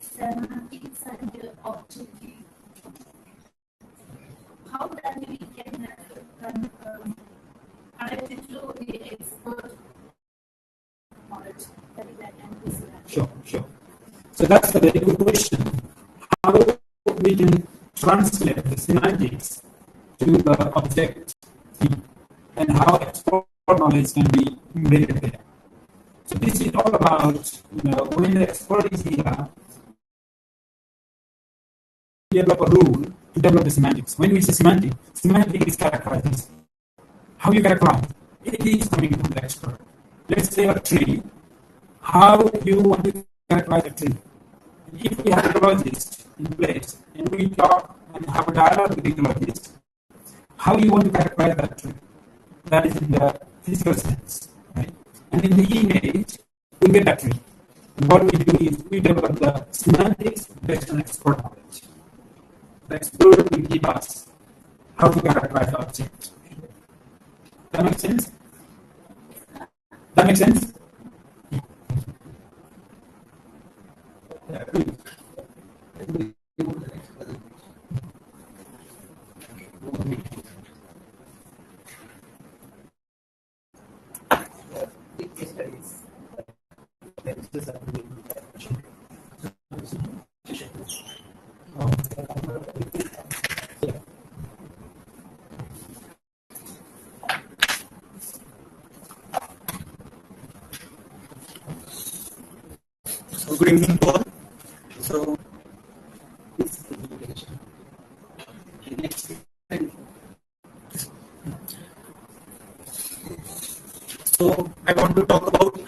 semantics and objective. How can we get connected to the expert knowledge? Sure. So that's a very good question. How we can translate the semantics to the object and how expert knowledge can be embedded there. So this is all about, when the expert is here, develop a rule to develop the semantics. When we say semantic is characterized. How you characterize? It is coming from the expert. Let's say a tree. How you want to characterize a tree? If we have a ecologist in place and we talk and have a dialogue with the ecologist, how you want to characterize that tree? That is in the physical sense, right? And in the image, we get that tree. And what we do is we develop the semantics based on expert knowledge. The expert will give us how to characterize the object. That makes sense? That makes sense? studies. So good evening to all. So I want to talk about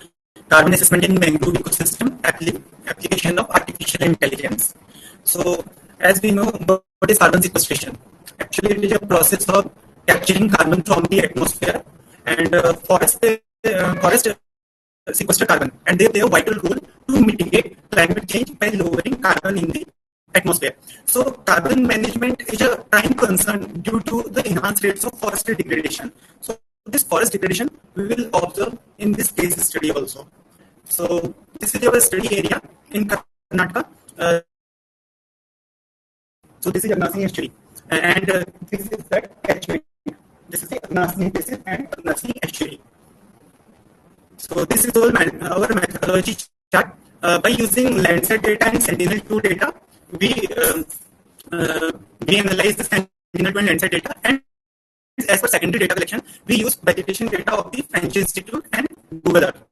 carbon assessment in mangrove ecosystem application of artificial intelligence. So as we know, what is carbon sequestration? Actually, it is a process of capturing carbon from the atmosphere, and forest sequester carbon, and they play a vital role to mitigate climate change by lowering carbon in the atmosphere. So carbon management is a prime concern due to the enhanced rates of forest degradation. So this forest degradation we will observe in this case study also. So this is our study area in Karnataka. So this is Agnasini estuary, and this is the catchment. This is the Agnasini basin and Agnasini estuary. So this is all our methodology chart. By using Landsat data and Sentinel-2 data, we analyze the Sentinel-2 and Landsat data, and as for secondary data collection, we use vegetation data of the French Institute and Google Earth.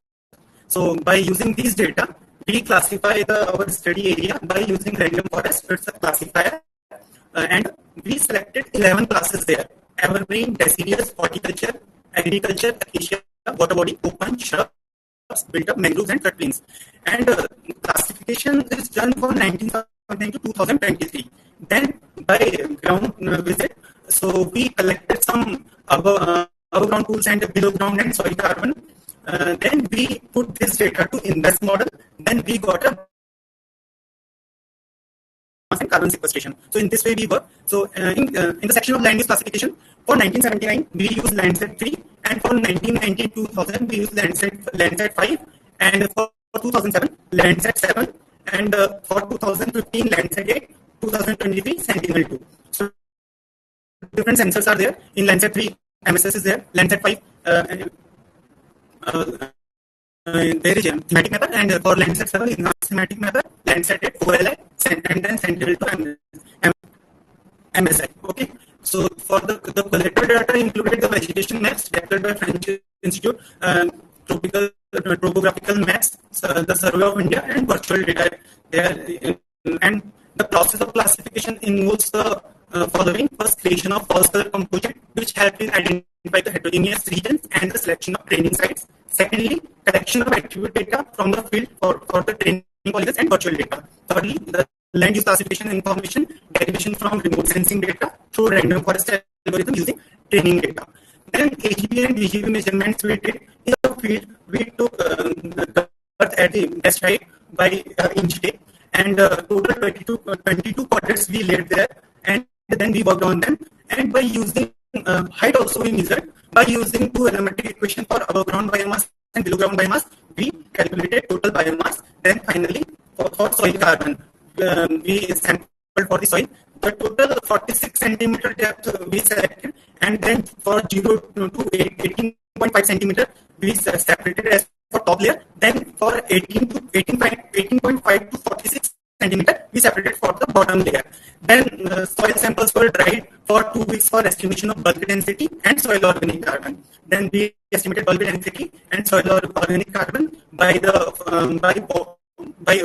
So by using these data, we classify our study area by using random forest. It's a classifier, and we selected 11 classes there: evergreen, deciduous, horticulture, agriculture, acacia, water body, open, shrubs, built-up mangroves, and floodplains. And classification is done for 1979 to 2023. Then by ground visit, so we collected some above ground pools and below ground and soil carbon. Then we put this data to INVEST model. Then we got a carbon sequestration. So in this way we work. So in the section of land use classification, for 1979 we use Landsat 3, and for 1990-2000 we use Landsat 5, and for 2007 Landsat 7, and for 2015 Landsat 8, 2023 Sentinel-2. So different sensors are there. In Landsat 3, MSS is there. Landsat 5, there is a thematic mapper, and for Landsat 7 is not thematic mapper. Landsat 8, OLI, and then Sentinel-2 MSI. Okay. So for the collected data included the vegetation maps developed by French Institute, topographical maps, the Survey of India, and virtual data there. And the process of classification involves the following: first, creation of false color composite, which helps in identify the heterogeneous regions and the selection of training sites. Secondly, collection of attribute data from the field for the training polygons and virtual data. Thirdly, the land use classification information derivation from remote sensing data through random forest algorithm using training data. Then AGB and VGB measurements we did in the field. We took the earth at the best height by inch tape, and total 22 quadrants we laid there, and then we worked on them. And by using height also we measured by using two elementary equations for above ground biomass and below ground biomass. We calculated total biomass. Then finally for soil carbon, we sampled for the soil. The total 46 centimeter depth we selected, and then for 0 to 18.5 centimeter we separated as for top layer. Then for 18.5 to 46 centimeter we separated for the bottom layer. Then soil samples were dried for 2 weeks for estimation of bulk density and soil organic carbon. Then we estimated bulk density and soil organic carbon by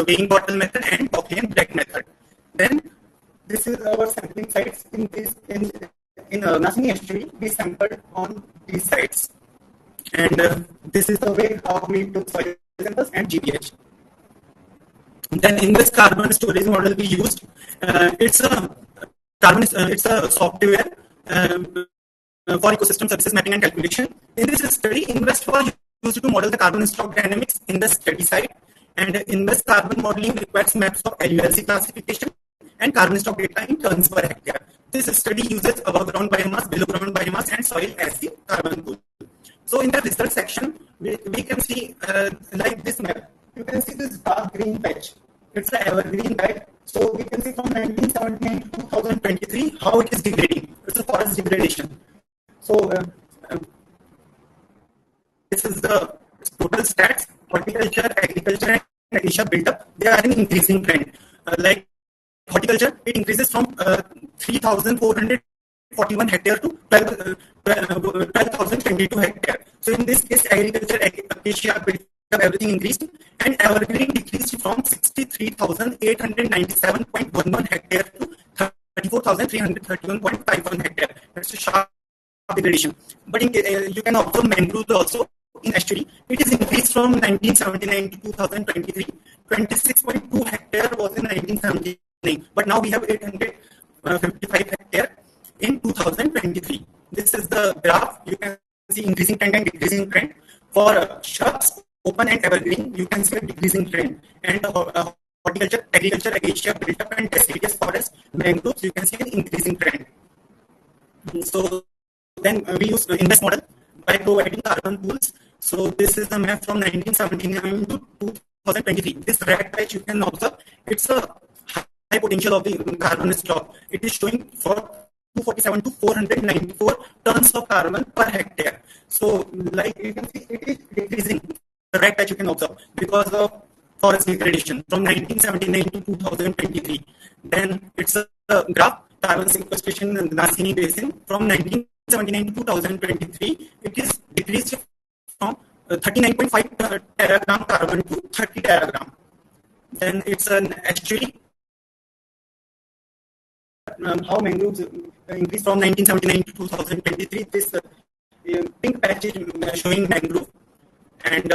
weighing bottle method and Buckley and Black method. Then this is our sampling sites in Agnasini estuary. We sampled on these sites, and this is the way how we took soil samples and GPH. Then in this carbon storage model we used, it's a software for ecosystem services mapping and calculation. In this study, INVEST was used to model the carbon stock dynamics in the study site, and INVEST carbon modeling requires maps of LULC classification and carbon stock data in tons per hectare. This study uses above ground biomass, below ground biomass, and soil as the carbon pool. So in the result section, we can see like this map. You can see this dark green patch. It's the evergreen bed. So we can see from 1979 to 2023 how it is degrading. It's a forest degradation. So this is the total stats, horticulture, agriculture, and Asia built up, they are in increasing trend. Like horticulture, it increases from 3,441 hectare to 12,022 hectare. So in this case, agriculture, Asia built up, everything increased, and evergreen decreased from 63,897.11 hectare to 34,331.51 hectare. That's a sharp degradation. But you can observe mangroves also in estuary. It is increased from 1979 to 2023. 26.2 hectare was in 1979, but now we have 855 hectare in 2023. This is the graph. You can see increasing trend and decreasing trend. For shrubs, open and evergreen, you can see a decreasing trend. And horticulture, agriculture, acacia, built up, and deciduous forest, mangroves, you can see an increasing trend. So then we use the index model by providing carbon pools. So this is the map from 1979 to 2023. This red patch you can observe, it's a high potential of the carbon stock. It is showing for 247 to 494 tons of carbon per hectare. So like you can see, it is decreasing. The red patch you can observe because of forest degradation from 1979 to 2023. Then it's a graph, carbon sequestration in the Nasini Basin from 1979 to 2023. It is decreased from 39.5 teragram carbon to 30 teragram. Then it's an estuary. How mangroves increased from 1979 to 2023. This pink patch is showing mangrove. And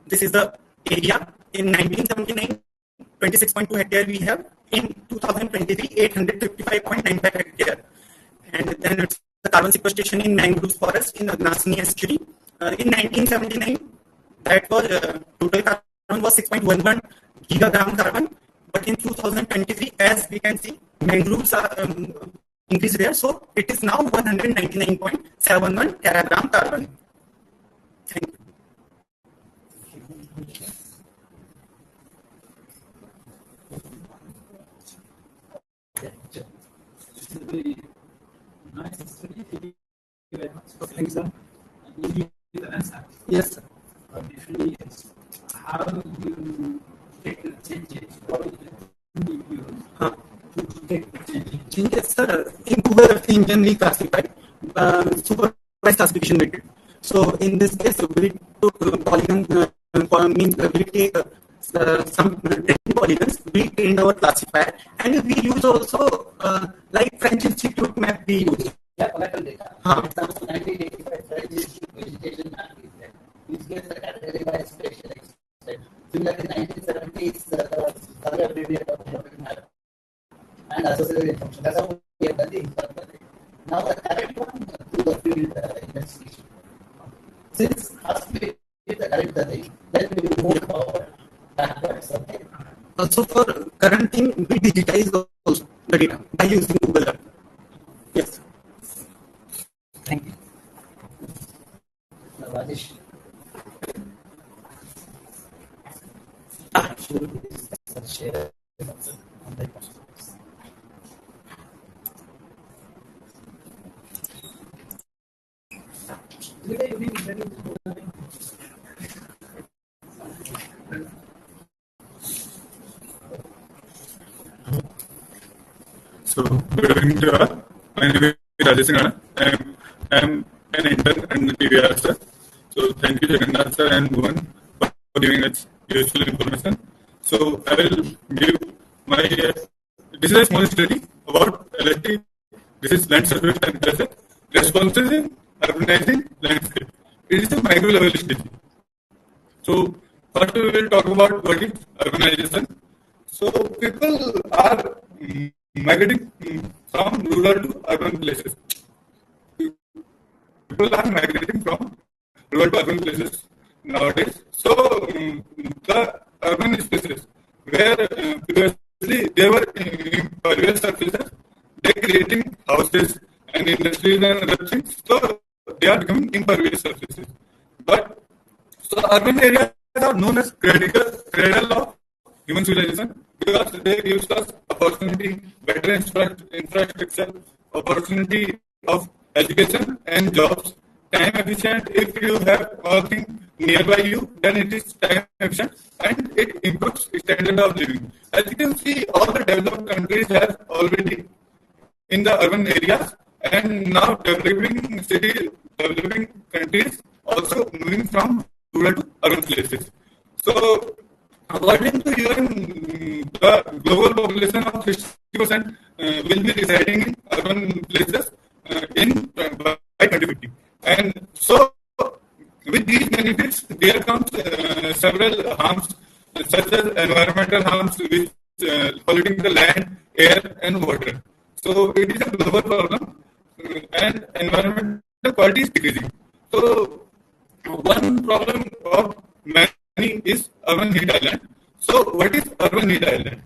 this is the area. In 1979, 26.2 hectare we have. In 2023, 855.95 hectare. And then it's the carbon sequestration in mangrove forest in the Nasini estuary. In 1979, that was total carbon was 6.11 gigagram carbon. But in 2023, as we can see, mangroves are increased there. So it is now 199.71 teragram carbon. Thank you. Thanks, sir. Yes, sir. How do you take the changes? What do you to take the changes? Changes, sir. In Google Earth engine we classified supervised classification method. So in this case, we took polygon, we take some 10 polygons, we trained our classifier, and we use also like French Institute map we use. Yeah, collateral data. Example 1985 French Institute vegetation map is there. Which gets the category by spatial extent. Similarly, 1970s color abbreviate of geographic map and associated information. That's how we have done the interpretation. Now the current one to the field investigation. Since has to be the current thing, then we will move forward backwards. Okay. Also for current thing, we digitize also the data by using Google Earth. Yes. Thank you. Now, Rajesh. Share. So, good evening to all. My name is Rajesh. I am an intern and TVR sir. So, thank you Jagannath sir and Bhuvan for giving us useful information. So, I will give my, this is a small study about LST. This is land surface temperature responses in urbanizing landscape. It is a micro level study. So, first we will talk about what is urbanization. So, people are migrating from rural to urban places. People are migrating from rural to urban places nowadays. So, the urban spaces where previously they were impervious surfaces, they are creating houses and industries and other things. So, they are becoming impervious surfaces. But, so urban areas are known as cradle of human civilization because they give us opportunity, better infrastructure, opportunity of education and jobs, time efficient if you have all things nearby you, then it is time efficient and it improves standard of living. As you can see, all the developed countries have already in the urban areas, and now developing countries also moving from rural to urban places. So, according to UN, the global population of 60% will be residing in urban places by 2050. And so, with these benefits, there comes several harms, such as environmental harms, which polluting the land, air, and water. So, it is a global problem, and environmental quality is decreasing. So, one problem of many is urban heat island. So, what is urban heat island?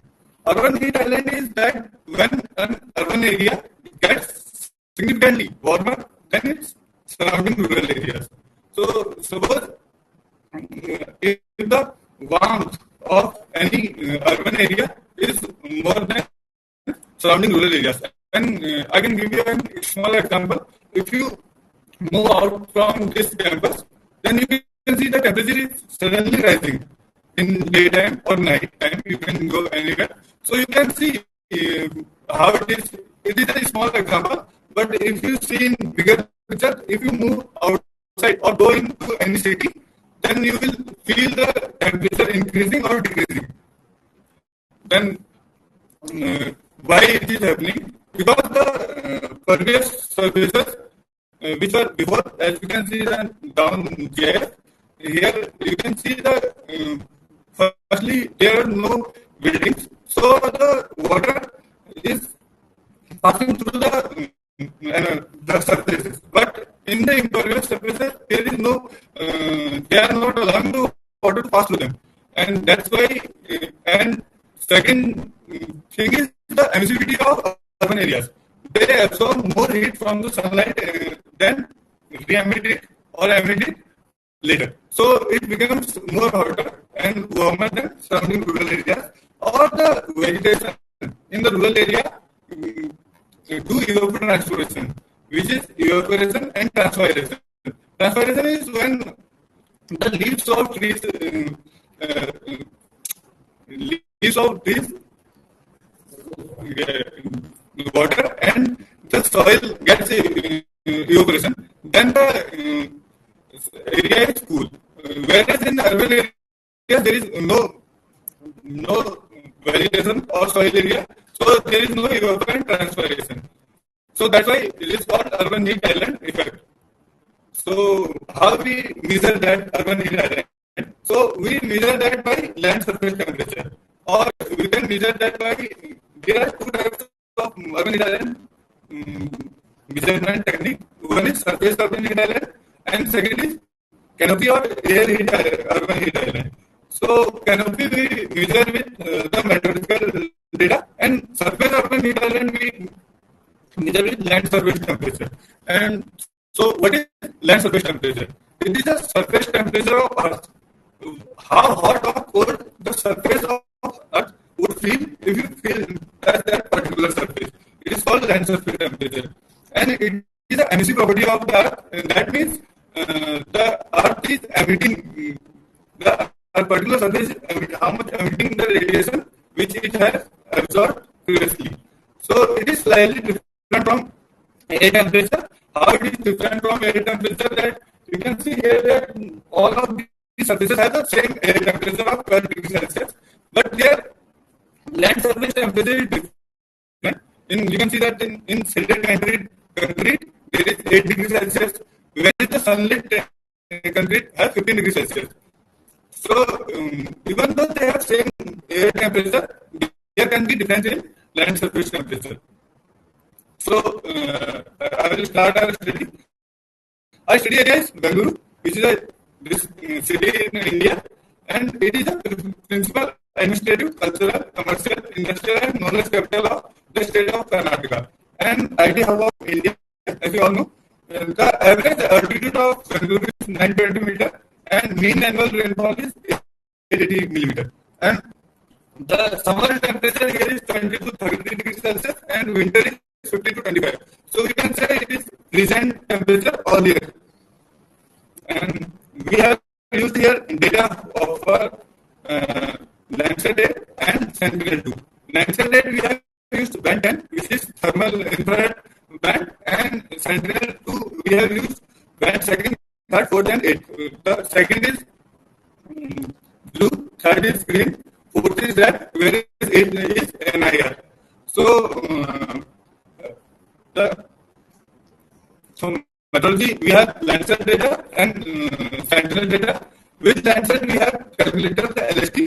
Urban heat island is that when an urban area gets significantly warmer than its surrounding rural areas. So, suppose if the warmth of any urban area is more than surrounding rural areas, and I can give you a small example. If you move out from this campus, then you can see the temperature is suddenly rising in daytime or night time. You can go anywhere. So you can see how it is. It is a small example, but if you see in bigger picture, if you move outside or go into any city, then you will feel the temperature increasing or decreasing. Then why it is happening? Because the pervious surfaces which were before, as you can see down here, you can see the firstly there are no buildings, so the water is passing through the surfaces. But in the impervious surfaces, there is no, they are not allowing the water to pass through them, and that's why. And second thing is the emissivity of urban areas. They absorb more heat from the sunlight than re-emit it or emit it later. So it becomes more hotter and warmer than surrounding rural areas, or the vegetation in the rural area do evapotranspiration, which is evaporation and transpiration. Transpiration is when the leaves of trees water and the soil gets evaporation, then the area is cool. Whereas in urban areas there is no vegetation or soil area, so there is no evaporation transpiration. So that's why it is called urban heat island effect. So how we measure that urban heat island? So we measure that by land surface temperature, or we can measure that by, there are two types of urban heat island measurement technique. One is surface urban heat island, and second is canopy or air heat urban heat island. So canopy we measure with the meteorological data, and surface urban heat island we measure with land surface temperature. And so what is land surface temperature? It is the surface temperature of Earth. How hot or cold the surface of Earth would feel if you feel that particular surface. It is called land surface temperature, and it is an emissive property of the Earth. And that means the Earth is emitting the particular surface is how much emitting the radiation which it has absorbed previously. So it is slightly different from air temperature. How it is different from air temperature? That you can see here that all of these surfaces have the same air temperature of 12 degrees Celsius, but their land surface temperature is different. You can see that in shaded concrete there is 8 degrees Celsius, whereas the sunlit concrete has 15 degrees Celsius. So even though they have same air temperature, there can be difference in land surface temperature. So I will start our study. Our study area is Bengaluru, which is a city in India, and it is the principal administrative, cultural, commercial, industrial, and knowledge capital of the state of Karnataka, and IT hub of India, as you all know. The average altitude of Bengaluru is 920 meters, and mean annual rainfall is 880 millimeters. And the summer temperature here is 20 to 33 degrees Celsius, and winter is 50 to 25. So we can say it is present temperature all year. And we have used here data of Landsat 8 and Sentinel-2. Landsat 8 we have used band 10, which is thermal infrared band, and Sentinel-2 we have used band second, third, fourth, and 8. The second is blue, third is green, fourth is red, whereas 8 is NIR. So, methodology, we have Landsat data and Sentinel data. With Landsat, we have calculated the LST.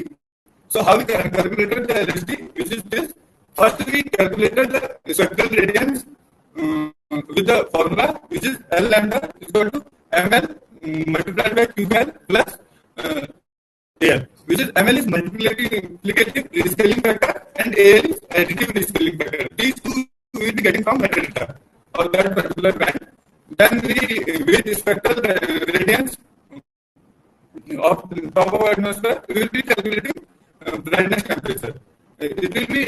So, how we calculated the LST, which is this. First, we calculated the spectral radiance with the formula, which is L lambda is equal to ML multiplied by QL plus AL, which is ML is multiplicative rescaling factor and AL is additive rescaling factor. These two we will be getting from metadata or that particular band. Then we, with spectral radiance of the top of atmosphere, we will be calculating brightness temperature. It will be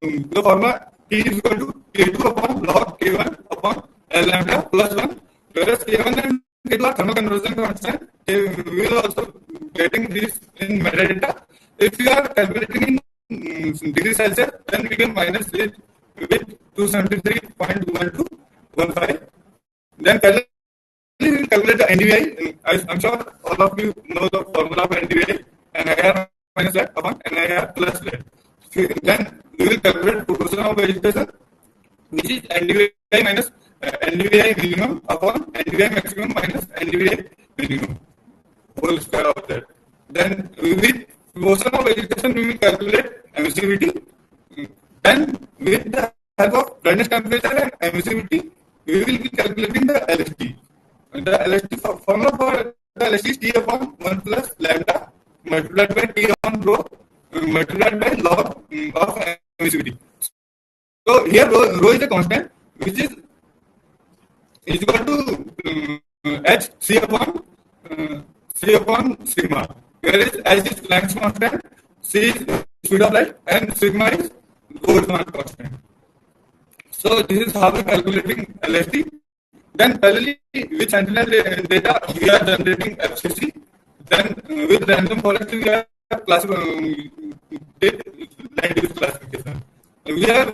the formula T is equal to K2 upon log K1 upon L lambda plus 1, whereas K1 and K2 are thermal conversion constant. We will also getting this in metadata. If you are calculating in degrees Celsius, then we can minus it with 273.1215. Then parallelly we will calculate the NDVI. I'm sure all of you know the formula of NDVI, NIR minus that upon NIR plus that. Then we will calculate proportion of vegetation, which is NDVI minus NDVI minimum upon NDVI maximum minus NDVI minimum, whole square of that. Then with proportion of vegetation, we will calculate emissivity. Then with the help of brightness temperature and emissivity, we will be calculating the LST. The LST formula for the LST is T upon 1 plus lambda multiplied by T upon rho multiplied by log of emissivity. So here rho is a constant, which is equal to H C upon sigma. Whereas H is Planck's constant, C is speed of light, and sigma is Boltzmann constant. So this is how we are calculating LST. Then parallelly with Sentinel data, we are generating FCC. Then with random forest, we have land use classification. We have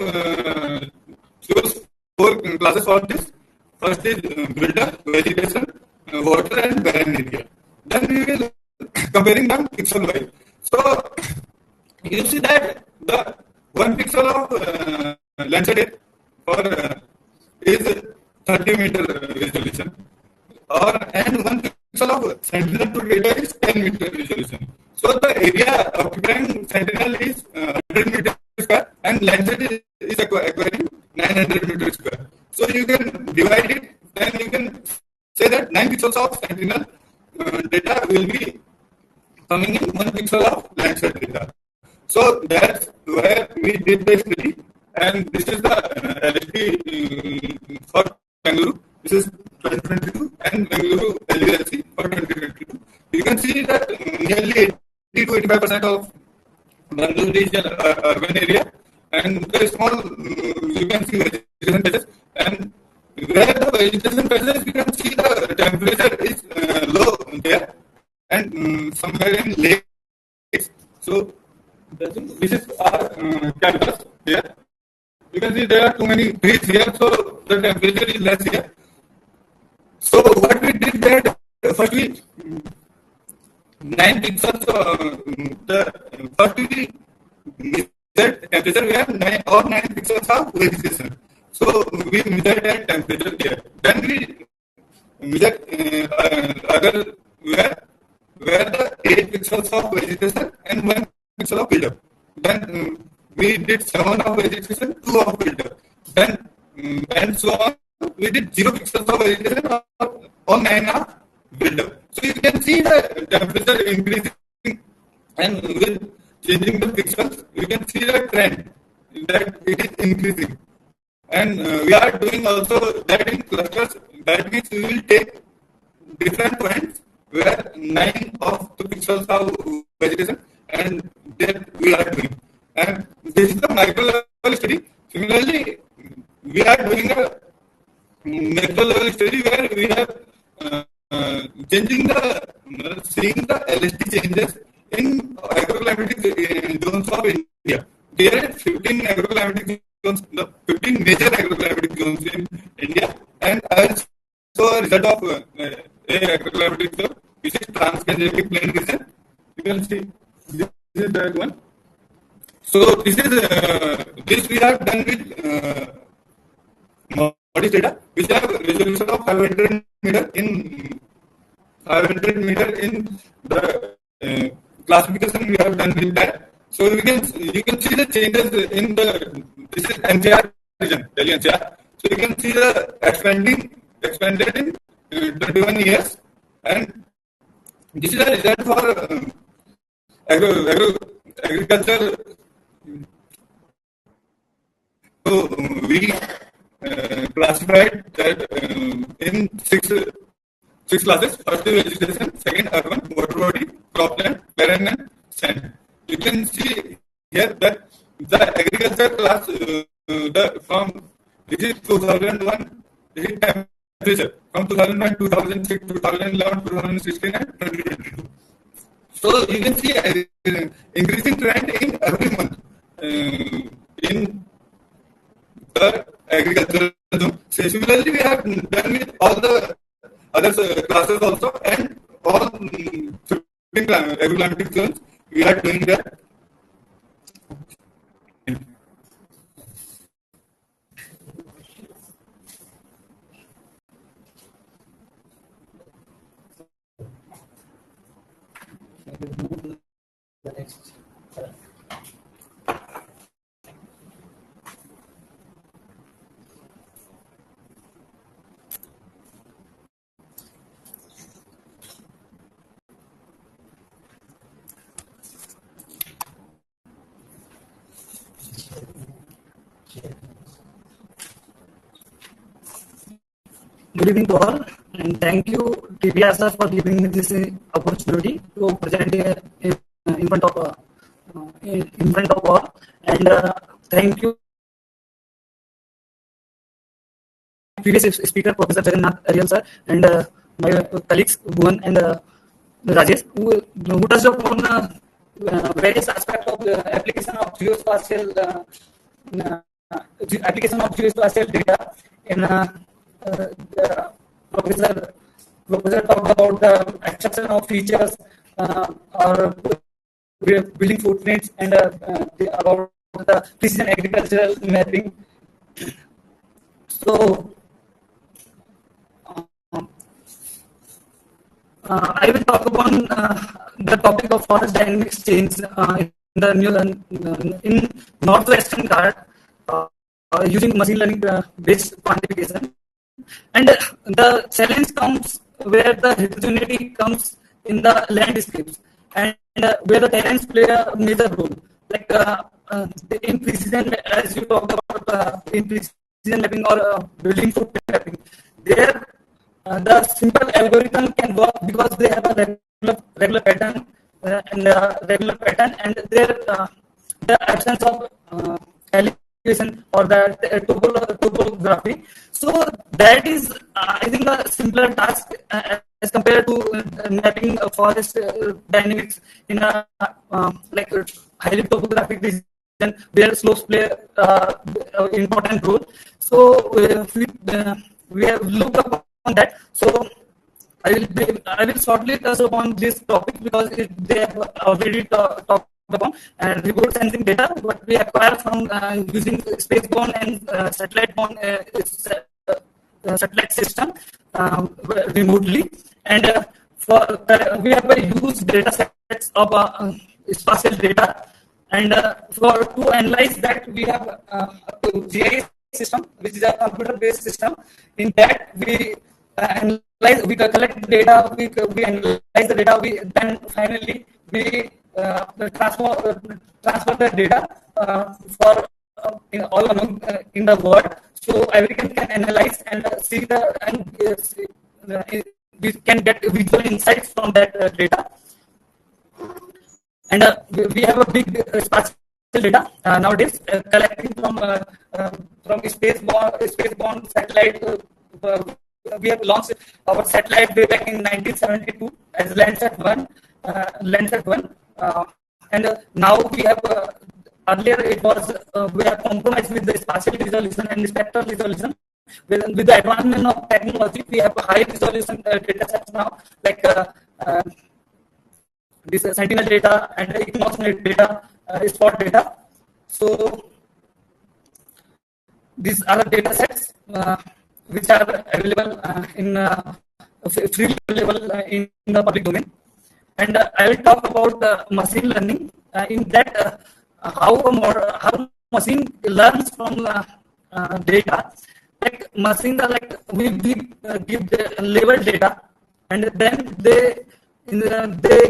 chose 4 classes for this. First is builder, vegetation, water, and barren area. Then we will comparing them pixel wise. So you see that the 1 pixel of Landsat for is 30 meter resolution, and 1 pixel of Sentinel-2 data is 10 meter resolution. So the area occupying Sentinel is 100 meter square, and Landsat is acquiring 900 meter square. So you can divide it, then you can say that 9 pixels of Sentinel data will be coming in 1 pixel of Landsat data. So that's where we did the study, and this is the LSP for Bengaluru. This is 2022 and Bengaluru LULC for 2022. You can see that nearly 80 to 85% of Bengaluru is an urban area, and very small, you can see vegetation patches, and where the vegetation patches, you can see the temperature is low there, and somewhere in lakes. So this is our campus here. You can see there are too many trees here, so the temperature is less here. So what we did that, first we 9 pixels, first we measured temperature, we have 9 pixels of vegetation. So we measured that temperature here. Then we measured where the 8 pixels of vegetation and 1 pixel of buildup. Then we did 7 of vegetation, 2 of buildup. Then and so on. We did 0 pixels of vegetation or 9 of buildup. So you can see the temperature increasing, and with changing the pixels, you can see the trend that it is increasing. And we are doing also that in clusters. That means we will take different points where 9 of the pixels of vegetation, and that we are doing. And this is the micro level study. Similarly, we are doing a macro level study where we have changing the seeing LST changes in agroclimatic zones of India. There are 15 agroclimatic zones, the 15 major agroclimatic zones in India, and also a result of a agroclimatic zone, which is Trans-Gangetic Plain region. You can see this is that one. So this is this we have done with modest data, which have resolution of 500 meter in the classification we have done with that. So you can see the changes in this is NCR region, Delhi NCR. So you can see the expanded in 21 years, and this is a result for agriculture. So we classified that in six classes. First is vegetation, second urban, water body, cropland, barren and sand. You can see here that the agriculture class from this is 2001, this is temperature from 2001, 2006, 2011, 2016 and 2022. So you can see increasing trend in every month in the agricultural zone. So similarly, we have done with all the other classes also, and all 15 agroclimatic zones we are doing that. Good evening to all, and thank you TVRAMACHANDRA for giving me this opportunity to present in front of all. And thank you, previous speaker Professor Jagannath Ariel sir, and my colleagues Bhuvan and Rajesh, who touched upon various aspects of the application of geospatial data in. Professor talked about the extraction of features or building footprints and about the precision agricultural mapping. So I will talk upon the topic of forest dynamics change in northwestern Ghat using machine learning based quantification. And the challenge comes where the heterogeneity comes in the landscapes and where the terrains play a major role. Like in precision, as you talked about in precision mapping or building footprint mapping, there the simple algorithm can work because they have a regular pattern and there the absence of or the topography. So that is, I think, a simpler task as compared to mapping a forest dynamics in a like highly topographic region where slopes play an important role. So we have looked upon that. So I will shortly touch upon this topic because they have already talked upon and remote sensing data what we acquire from using space-borne and satellite-borne satellite system remotely, and we have used data sets of spatial data, and to analyze that we have a GIS system which is a computer-based system. In that we collect data, we analyze the data, then finally we transfer the data for all along in the world, so everyone can analyze and see we can get visual insights from that data. And we have a big spatial data nowadays collecting from space-borne satellite. We have launched our satellite way back in 1972 as Landsat 1. Landsat 1, and now we have earlier it was we have compromised with the spatial resolution and spectral resolution. With the advancement of technology, we have high resolution data sets now, like this sentinel data and equinox data, spot data. So these are the data sets which are available in freely available in the public domain. And I will talk about machine learning. In that, how machine learns from data. Like machines are like we give the labeled data, and then they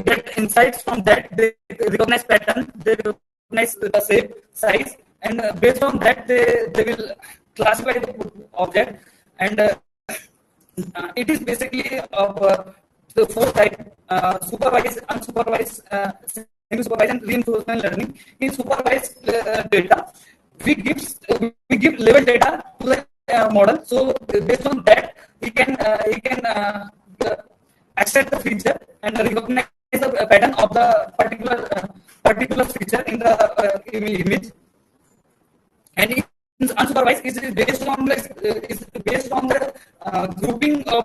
get insights from that. They recognize pattern, they recognize the shape, size, and based on that they will classify the object. And it is basically of the four types: supervised, unsupervised, semi-supervised, and reinforcement learning. In supervised data, we give labeled data to the model. So based on that, he can accept the feature and recognize the pattern of the particular feature in the image. And unsupervised is based on the grouping of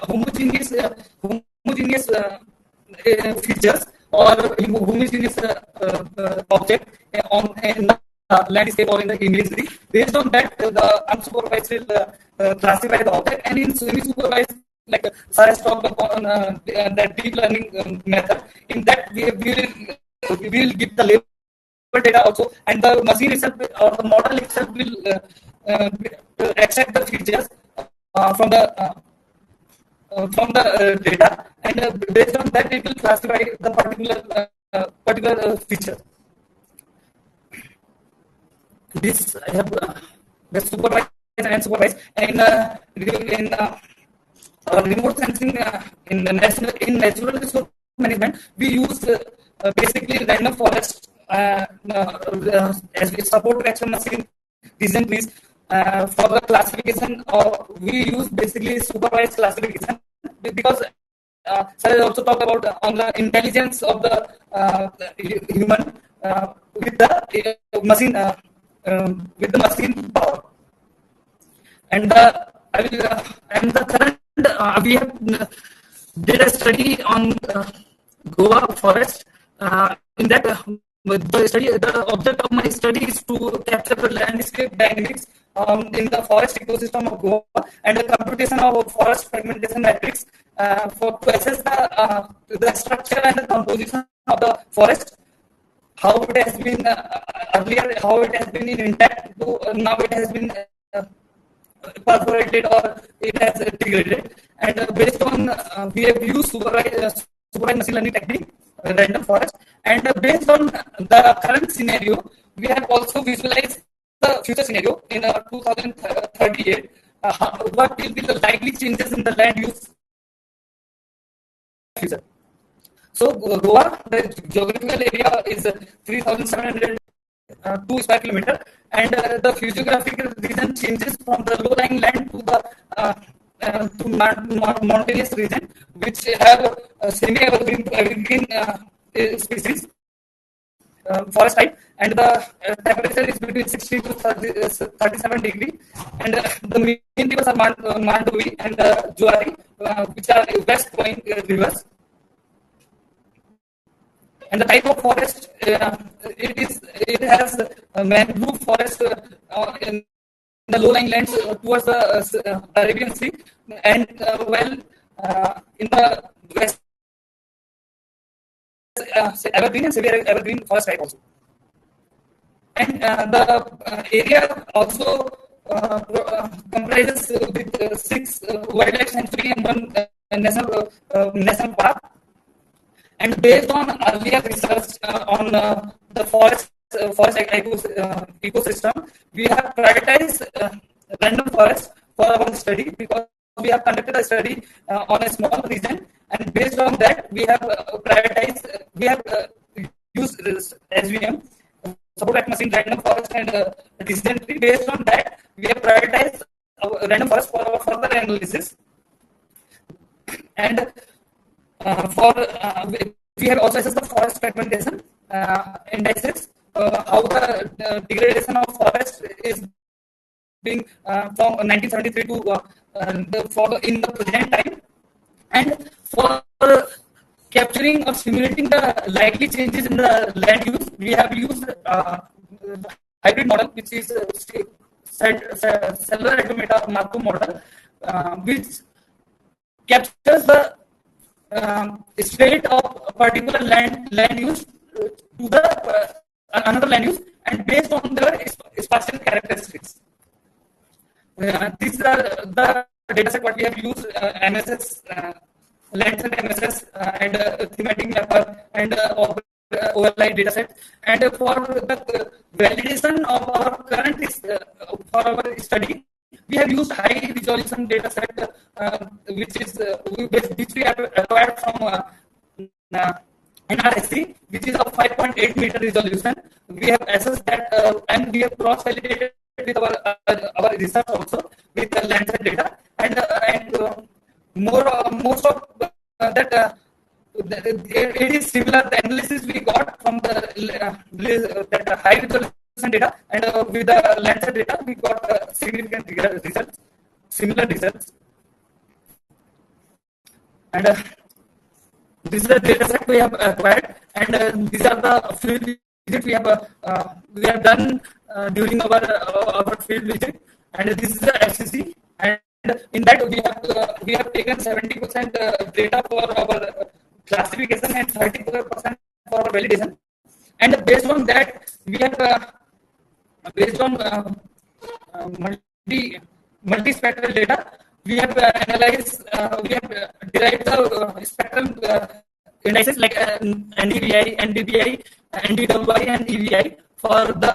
homogeneous features or homogeneous object in the landscape or in the imagery. Based on that, the unsupervised will classify the object, and in semi-supervised, like Sarah talked upon that deep learning method. In that, we will give the label data also, and the machine itself or the model itself will accept the features from the data, and based on that it will classify the particular feature. This I have the supervised and unsupervised, and in remote sensing in natural resource management, we use basically random forest as we support extra machine vision trees for the classification. Or we use basically supervised classification because sir also talked about on the intelligence of the human with the machine power. And the current we have did a study on Goa forest. In that, the object of my study is to capture the landscape dynamics in the forest ecosystem of Goa, and the computation of forest fragmentation matrix to assess the structure and the composition of the forest, how it has been earlier, how it has been intact, to now it has been perforated or it has degraded. And based on we have used supervised machine learning technique, random forest, and based on the current scenario, we have also visualized the future scenario in 2038. What will be the likely changes in the land use future? So Goa, the geographical area is 3,702 square kilometer, and the physiographic region changes from the low-lying land to the mountainous region, which have semi-evergreen species, forest type, and the temperature is between 60 to 37 degree, and the main rivers are Mandovi and Juari, which are west-flowing rivers. And the type of forest, it has mangrove forest in the low-lying lands towards the Arabian Sea, and in the west, evergreen and severe evergreen forest type also. And the area also comprises with 6 wildlife sanctuary and 1 national park. And based on earlier research on the forest ecosystem, we have prioritized random forest for our study, because we have conducted a study on a small region, and based on that we have prioritized. We have used SVM, support machine random forest and decision tree. Based on that, we have prioritized random forest for our further analysis. And for We have also assessed the forest fragmentation indices, how the degradation of forest is being from 1973 to in the present time, and for capturing or simulating the likely changes in the land use, we have used hybrid model, which is cellular automata Markov model, which captures the state of a particular land use to the another land use, and based on their spatial characteristics. These are the data set what we have used, MSS, Landsat MSS, and thematic mapper, and OLI data set. And for the validation of our current for our study, we have used high resolution data set, which we have acquired from NRSC, which is of 5.8 meter resolution. We have assessed that, and we have cross-validated with our research also with the Landsat data, and most of that it is similar. The analysis we got from that high resolution data, and with the Landsat data, we got significant results, similar results. And this is the data set we have acquired, and these are the field visits we have done during our field visit, and this is the FCC, and in that we have taken 70% data for our classification and 30% for our validation, and based on that we have based on multi-spectral data, we have analyzed, we have derived the spectral indices like NDVI, NDBI, NDWI, and EVI for the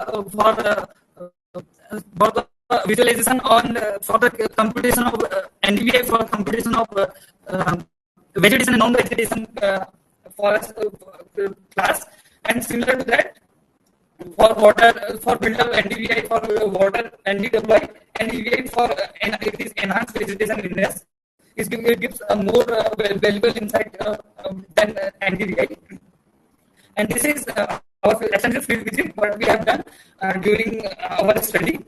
visualization on for the computation of NDVI for computation of vegetation and non-vegetation forest class, and similar to that for water, for build-up NDVI for water, NDWI, and EVI for it is enhanced vegetation index. It gives a more valuable insight than NDVI. And this is our extensive field visit what we have done during our study.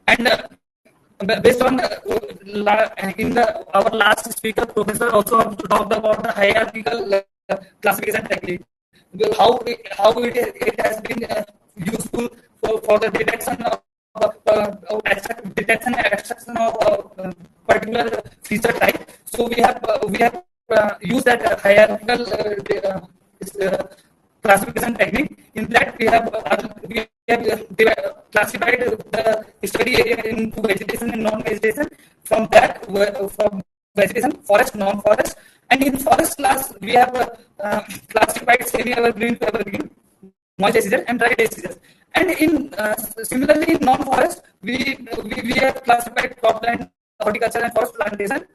And based on our last speaker, professor also talked about the hierarchical classification technique. How it has been useful for the detection of detection and extraction of particular feature type. So we have used that hierarchical classification technique. In that we have classified the study area into vegetation and non-vegetation. From that, from vegetation, forest, non-forest, and in forest class we have classified semi-evergreen to evergreen, moist deciduous and dry deciduous. And in similarly in non-forest we have classified cropland, horticulture, and forest plantation.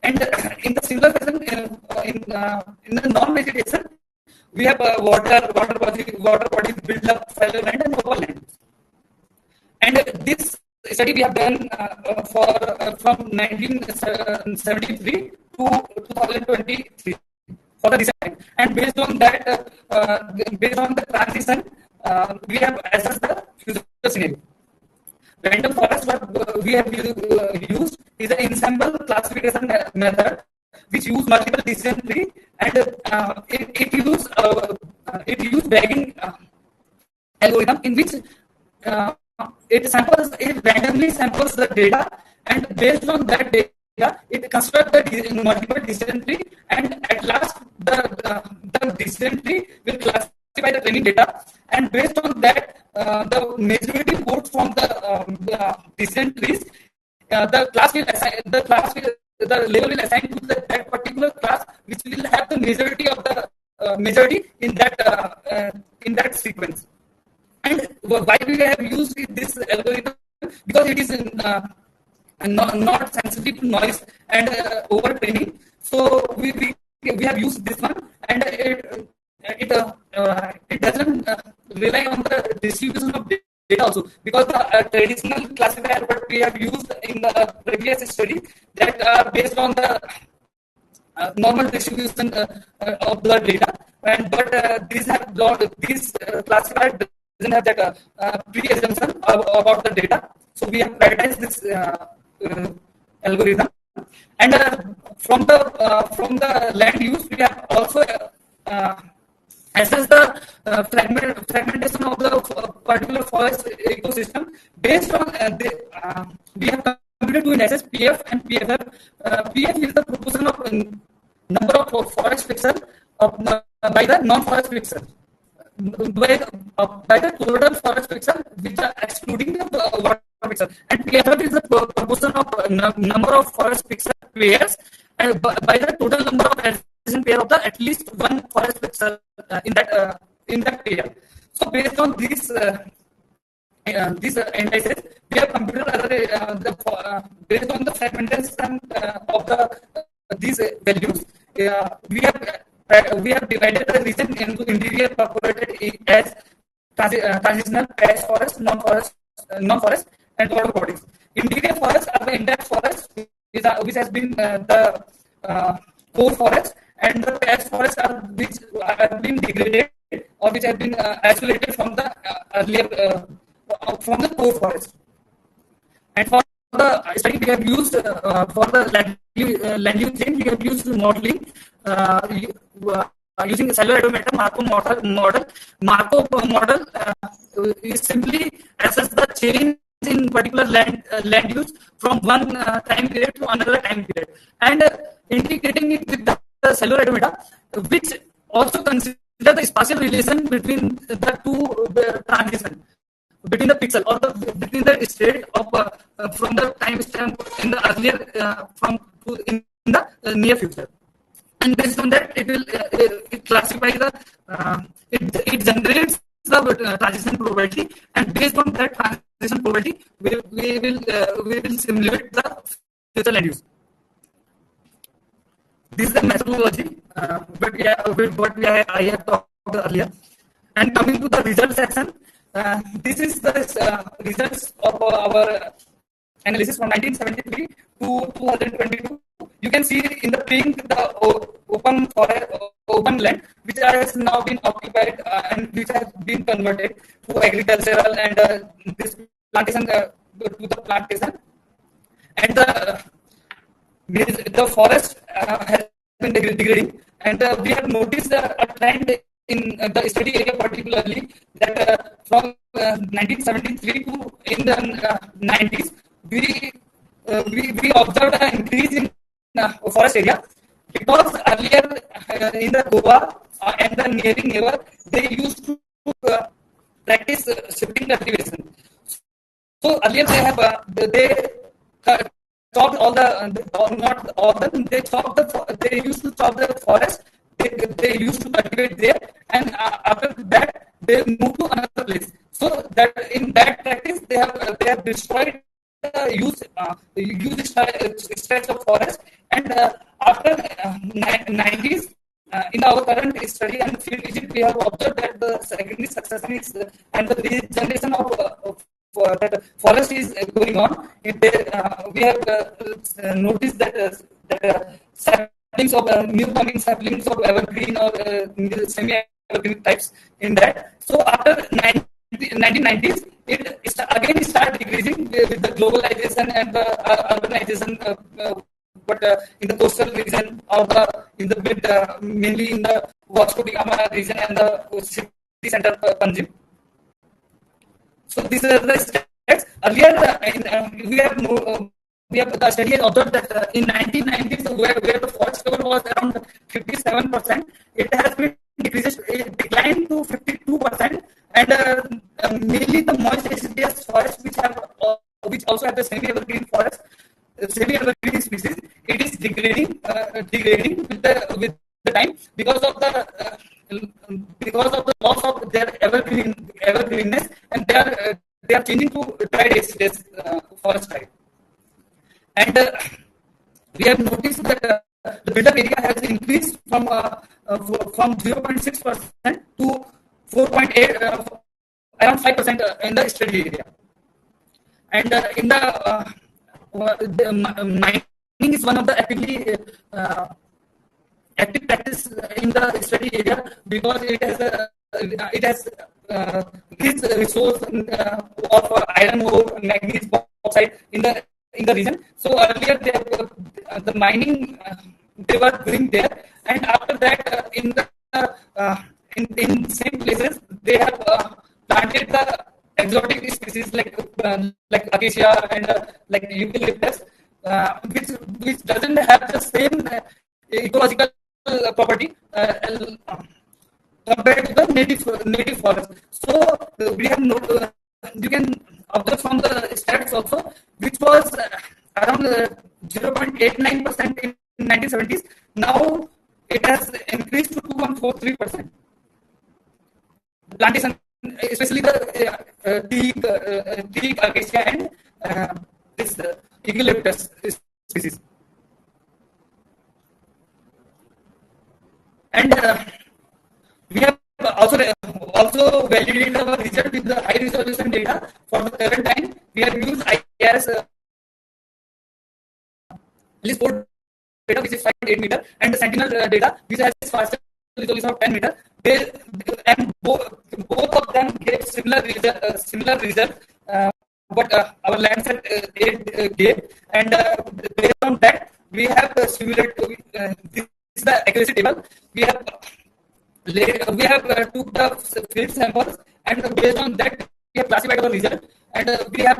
And in the similar fashion in the non-vegetation we have water bodies, built up fallow land, and open land. And this study we have done from 1973 to 2023 for the design. And based on that, based on the transition, we have assessed the future scenario. Random forest what we have used is an ensemble classification method, which use multiple decision tree, and it use bagging algorithm in which it randomly samples the data, and based on that data it constructs the multiple decision tree, and at last the decision tree will classify the training data, and based on that the majority votes from the decision trees, the label will assign to that particular class, which will have the majority of the majority in that sequence. And why we have used this algorithm? Because it is not sensitive to noise and overtraining. So we have used this one, and it doesn't rely on the distribution of data also, because the traditional classifier what we have used in the previous study that are based on the normal distribution of the data, and but these classified doesn't have that pre-assumption about the data. So we have prioritized this algorithm, and from the land use, we have also assess the fragmentation of the particular forest ecosystem based on we have computed to assess PF and PFF. PF is the proportion of number of forest pixels by the non-forest pixels. By the total forest pixel, which are excluding the water pixel, and PFF is the proportion of number of forest pixel pairs, and by the total number of adjacent pair of the at least one forest pixel in that pair. So based on these indices, we have computed based on the fragmentation of these values. We have divided the region into interior populated as transitional, patch forest, non-forest, and outer bodies. Interior forests are the intact forests, which has been the core forest, and the patch forests are which have been degraded or which have been isolated from the earlier from the core forest. And for the study, we have used for the land use change, we have used modeling using the cellular automata Markov model. Markov model is simply assess the change in particular land use from one time period to another time period, and integrating it with the cellular automata, which also consider the spatial relation between the two transitions, between the pixel or between the state of from the time stamp in the earlier in the near future. And based on that, it will classify the it generates the transition probability, and based on that transition probability, we will simulate the future land use. This is the methodology, what I have talked earlier. And coming to the result section, this is the results of our analysis from 1973 to 2022. You can see in the pink the open land, which has now been occupied and which has been converted to agricultural, and this plantation to the plantation, and the forest has been degrading, and we have noticed a trend in the study area, particularly that from 1973 to in the 90s, we observed an increase in forest area, because earlier in the Goa and the neighboring neighbor, they used to practice shifting cultivation. So earlier they chopped all the not all the they used to chop the forest. They used to cultivate there, and after that they moved to another place. So that in that practice they have destroyed use stretch of forest, and after 90s in our current study and field visit, we have observed that the secondary succession is and the regeneration of that forest is going on. We have noticed that saplings of newcoming saplings of evergreen or semi-evergreen types in that. So after 1990s, it again started decreasing with the globalization and the urbanization, but in the coastal region or in the mid, mainly in the Vasco da Gama region and the city center Panjim. So these are the stats. Earlier, we have the study has observed that in 1990s, where the forest cover was around 57%, it has been declined to 52%, and mainly the moist deciduous forest, which also have the semi-evergreen forest, semi-evergreen species, it is degrading with the time because of the loss of their evergreenness, and they are changing to dry deciduous forest type. And we have noticed that the build-up area has increased from 0.6% to 4.8, around 5% in the study area. And in the mining is one of the actively active practice in the study area because it has rich resource of iron ore, manganese, bauxite in the region. So earlier the mining they were doing there, and after that in same places they have planted the exotic species like acacia and like eucalyptus, which doesn't have the same ecological property compared to the native forest. So we have you can observe from the stats also, which was around 0.89% in 1970s. Now it has increased to 2.43%. Plantation, especially the teak, acacia, and this eucalyptus species. And we have also validated our result with the high resolution data. For the current time, we have used IIS at least 4 data, which is 5.8 meter, and the Sentinel data, which has faster resolution of 10 meter. And both of them gave similar result. What our Landsat 8 gave, and based on that, we have simulated. This is the accuracy table. We have took the field samples, and based on that, we have classified our result, and we have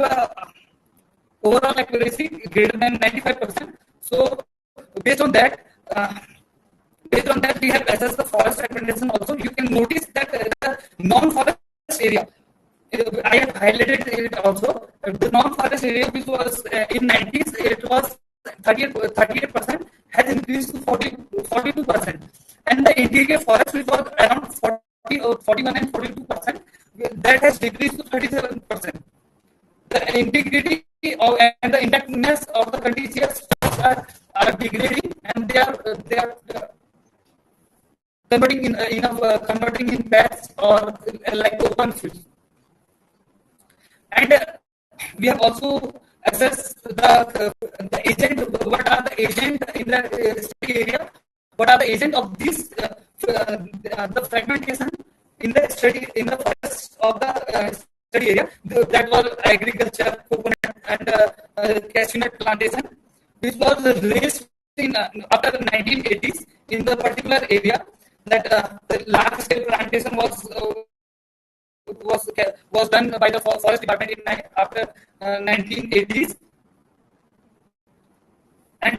overall accuracy greater than 95%. So based on that, we have assessed the forest fragmentation also. You can notice that the non-forest area, I have highlighted it also. The non-forest area, which was in 90s, it was 38%, has increased to 42%. And the interior forest, which was around 41 and 42%, that has decreased to 37%. The integrity and the intactness of the contiguous are degrading, and they are converting in pads or like open fields. And we have also assessed the agent. What are the agent in the study area? What are the agent of this the fragmentation in the forest of the study area? That was agriculture, coconut, and cashew nut plantation, which was raised after the 1980s in the particular area. That the large scale plantation was done by the forest department after 1980s, and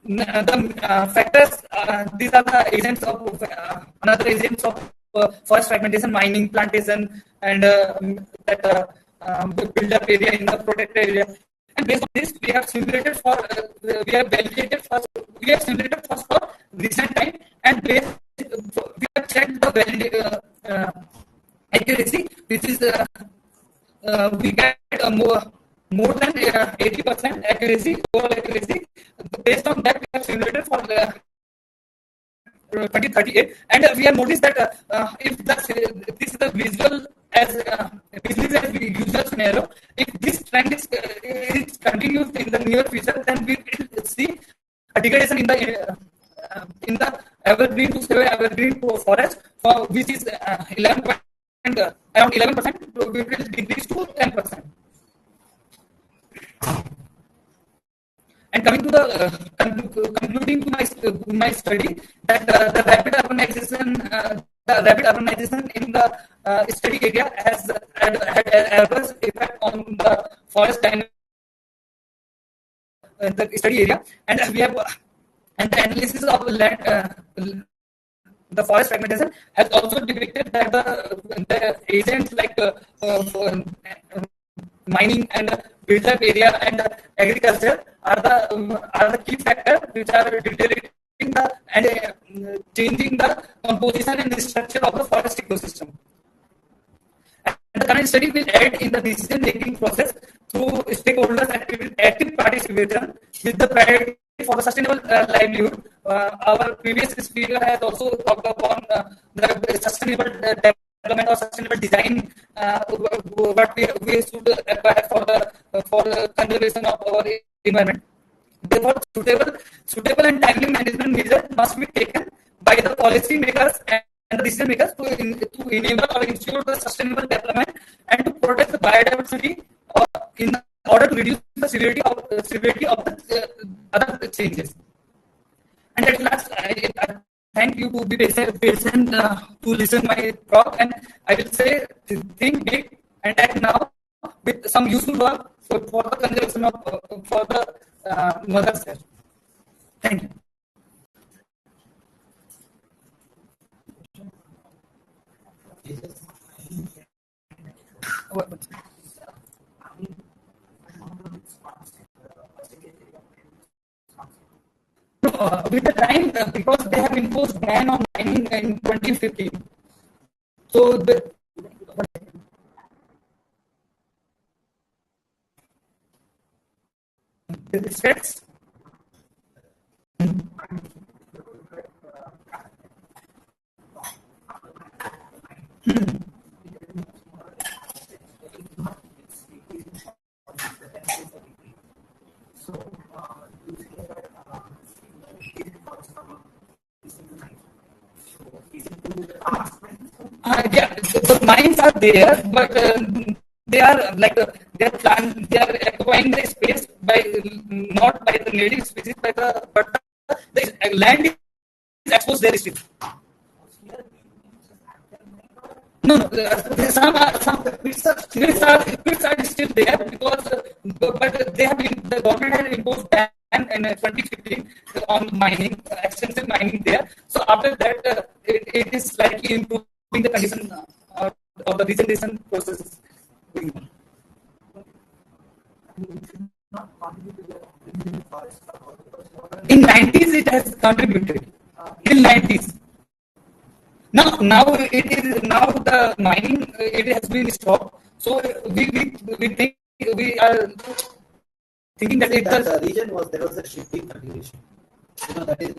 the factors, these are the agents of another agents of forest fragmentation: mining, plantation, and that build-up area in the protected area. And based on this, we have simulated first for recent time, and we have checked the accuracy, which is we get more than 80% accuracy, overall accuracy. Based on that, we have simulated for 2038, and we have noticed that if this is the visual as business as usual scenario, if this trend is continues in the near future, then we will see a degradation in the evergreen to semi-evergreen forest, for which is 11%, around 11%, we will decrease to 10%. And coming to the concluding to my study, that the rapid urbanization in the study area has had adverse effect on the forest dynamics in the study area, and we have and the analysis of the forest fragmentation has also depicted that the agents like mining and build-up area and agriculture are the key factors which are deteriorating and changing the composition and the structure of the forest ecosystem. And the current study will aid in the decision-making process through stakeholders' active participation with the priority for the sustainable livelihood. Our previous speaker has also talked upon the sustainable development or sustainable design, what we should acquire for the conservation of our environment. Therefore, suitable and timely management measures must be taken by the policy makers and the decision makers to enable or ensure the sustainable development and to protect the biodiversity in order to reduce the severity of the other changes. And at last, I thank you to be patient to listen my talk, and I will say think big and act now with some useful work for the conservation of for the mother's health. Thank you. With the time, because they have imposed ban on mining in 2015. So the effects. Yeah, the mines are there, but they are like they are occupying the space by not by the native species, but the land is exposed there still. No, some pits are still there because but they have been, the government has imposed ban in 2015 on mining, extensive mining there. So after that, it is slightly improving the condition of the regeneration process. In 90s, it has contributed. In 90s. Now the mining it has been stopped. So we think we are thinking that the region there was a shifting cultivation. That is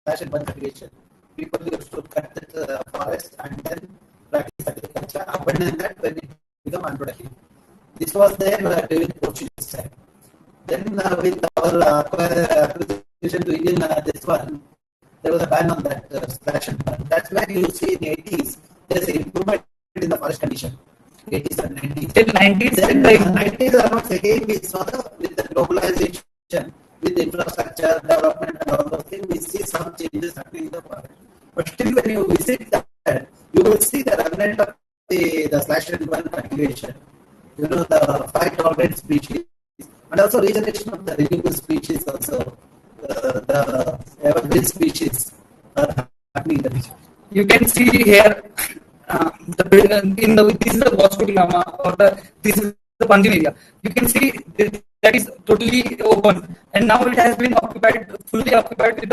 slash and burn cultivation. People used to cut the forest and then practice agriculture, abandon that when it became unproductive. This was there during Portuguese time. Then with our acquisition to Indian this one, there was a ban on that slash and burn. That's why you see in the 80s there's an improvement in the forest condition. 80s and 90s. Till 90s. Then the 90s onwards again we saw with the globalization, with the infrastructure development and all those things, we see some changes happening in the forest. But still, when you visit that, you will see the remnant of the slash and burn cultivation. The fire tolerant species, and also regeneration of the renewable species, also the evergreen species are happening in the region. You can see here this is the Bosco Lama or this is the Panjim area. You can see that is totally open, and now it has been fully occupied with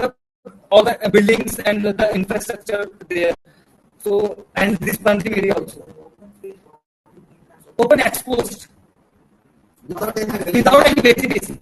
all the buildings and the infrastructure there. So, and this Panjim area also open, exposed without any vegetation.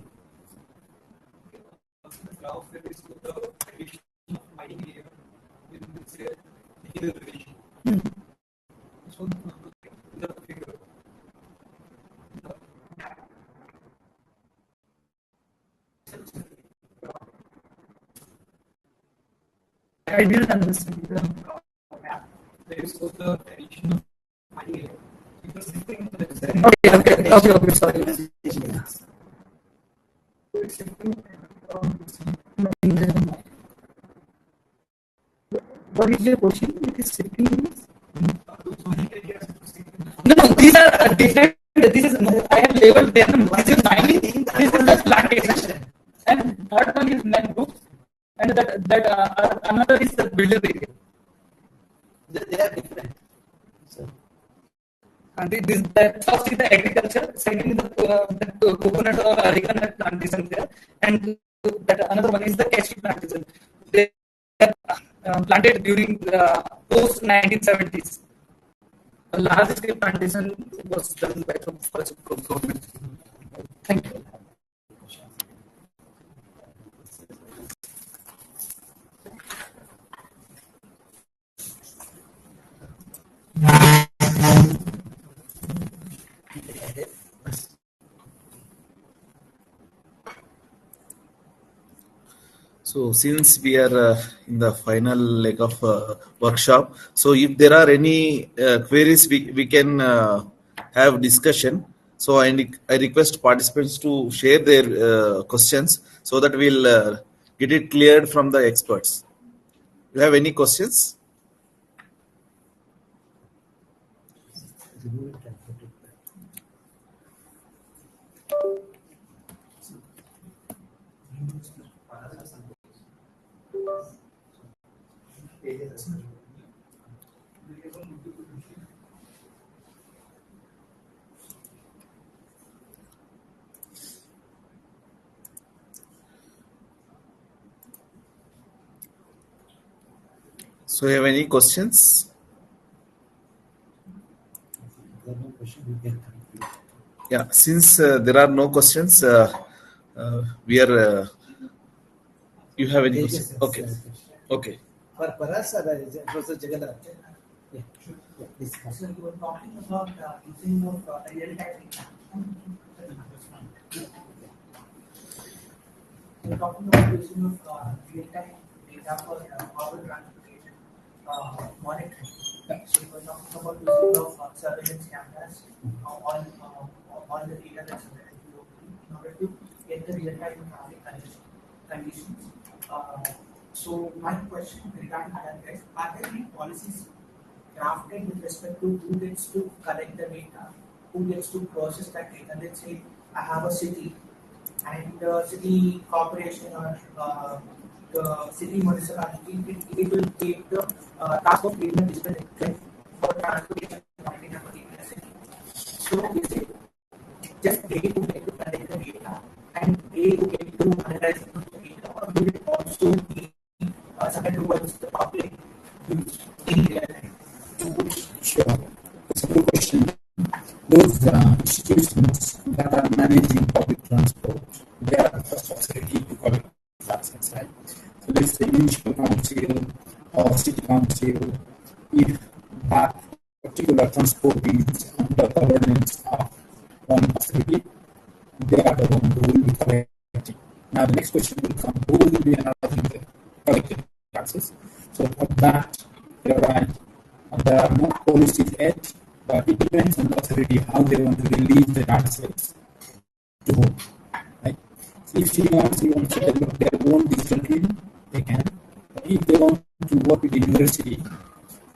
I didn't understand. There is also the addition of money. Okay, sorry. What is your question? It is shifting. No, these are different. This is I have labeled them. This is mining. This is the plantation, and third one is mangrove, and that another is the builder area. They are different. So. And that first is the agriculture, second is the coconut or areca nut plantation there, and that another one is the cashew plantation. They are planted during post 1970s. A large scale plantation was done by the government. Thank you. So So since we are in the final leg of workshop, so if there are any queries, we can have discussion. So I request participants to share their questions so that we'll get it cleared from the experts. You have any questions? So you have any questions? Yeah, since there are no questions, we are. You have any questions? Okay. Okay. For us, Professor Jagannath. Yeah. Please. So you were talking about using of real-time data. You're talking about using of real-time data for power transportation monitoring. So you were talking about using of surveillance cameras on the data that's available locally in order to get the real-time traffic conditions. So my question regarding that is, are there any policies crafted with respect to who gets to collect the data, who gets to process that data? Let's say I have a city and the city corporation or the city municipality, it will take the task of creating a digital twin for transportation monitoring and the city. So is it just they who get to collect the data and they who get to analyze the data, or will it also be something towards the public use in real time? Sure. It's a good question. Those institutions that are managing public transport, they are the first authority to collect assets, right? So let's say municipal council or city council, if that particular transport is under governance of one authority, they are the one who will be collecting. Now the next question will come, who will be analyzing the collected taxes? So for that, you're right. There are no policies yet, but it depends on the authority how they want to release the data sets to whom. Right? So if city council wants to develop their own digital twin, they can. But if they want to work with the university,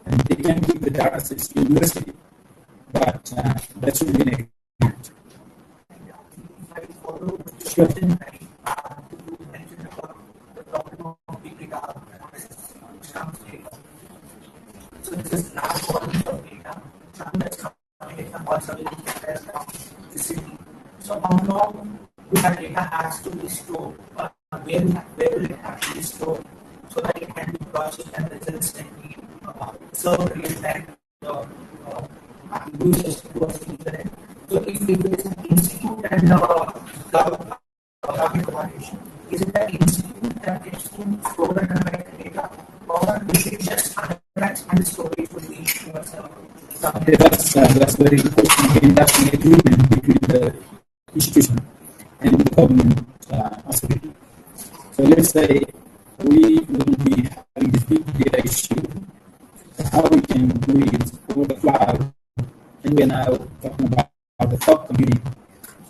and they can give the data sets to the university, but that should be an agreement. Sure. So this is large volumes of data, that's coming from one surveillance the city. So how long that data has to be stored, where will it have to be stored, so that it can be processed and results can be served real time users towards the internet. So if it is an institute and government collaboration, is it an institute that gets to store and analyze the data, or is it just analyze and storage will be Okay, that's very good question. Again, that's an agreement between the institution and the government authority. So let's say we will be having this big data issue. So how we can do it over the cloud, and we're now talking about the fog computing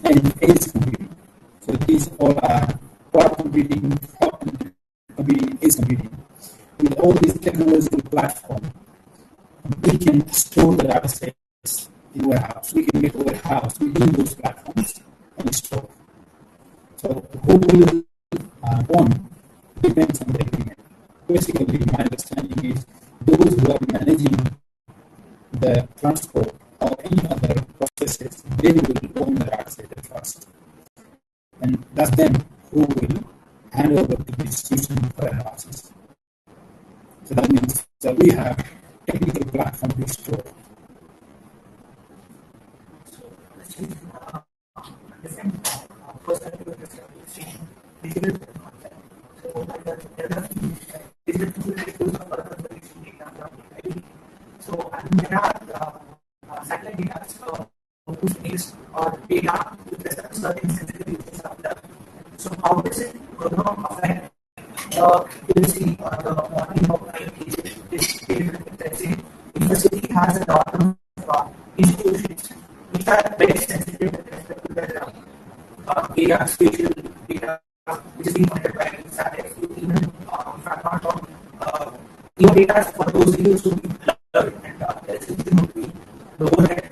and edge computing. So these all are cloud computing, fog computing, edge computing. With all these technological platforms, we can store the data sets in warehouse. We can make a warehouse within those platforms and store. So who will own depends on the agreement. Basically, my understanding is those who are managing the transport or any other processes, they will own the data set first. And that's them who will hand over to the institution for analysis. So that means that we have technical platform to store. Different perspective of this conversation. Digital content. So so there are satellite data whose base or data with certain sensitivities are there. So how does it affect you'll see the morning of if the city has a lot of institutions which are very sensitive with respect to their data, spatial data, which is being monitored by satellites. Even if I'm not wrong, your data for those used to be blurred and there is something to be the overhead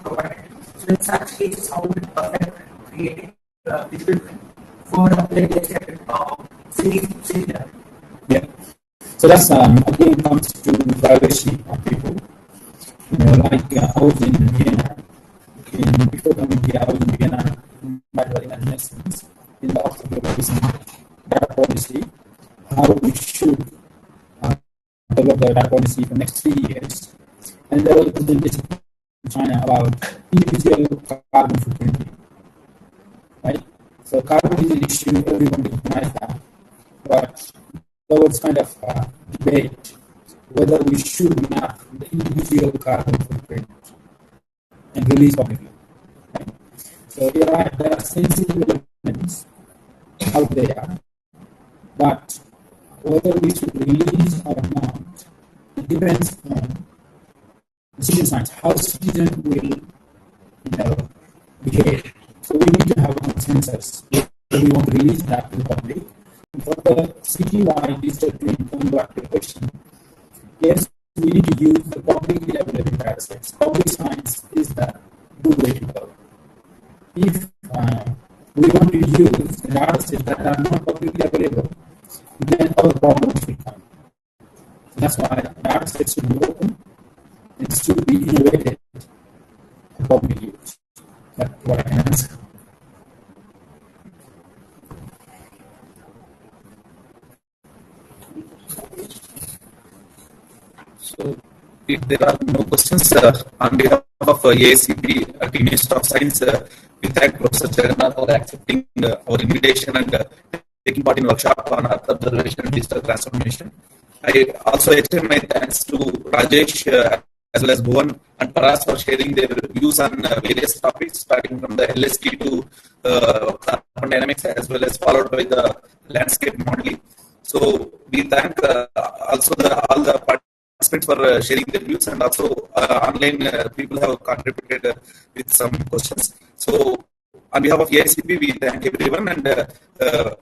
provided. So in such cases, how would it affect creating digital twin for let's say city level? Yeah. So that's again comes to privacy of people. You know, like I was in Vienna. Before coming here, I was in Vienna by the lessons in the Office of data policy, how we should develop the data policy for next 3 years. And there was a presentation in China about individual carbon footprint. Right? So carbon is an issue, everyone recognizes that. But there was kind of debate whether we should map the individual carbon footprint and release publicly. Right? So you're right, there are sensitive elements out there, but whether we should release or not, it depends on citizen science, how citizens will behave. So we need to have a consensus whether we want to release that to the public. For the citywide digital twin, coming back to the question, yes, we need to use the publicly available data sets. Public science is the good way to go. If we want to use the data sets that are not publicly available, then our problems will come. That's why data sets should be open and should be innovated for public use. That's what I can answer. So, if there are no questions, on behalf of IISc Team of Science, we thank Professor Jagannath for accepting our invitation and taking part in workshop on Earth observation and digital transformation. I also extend my thanks to Rajesh as well as Bhuvan and Paras for sharing their views on various topics, starting from the LST to carbon dynamics, as well as followed by the landscape modeling. So we thank also all the participants for sharing their views, and also online people have contributed with some questions. So on behalf of IIScP, we thank everyone, and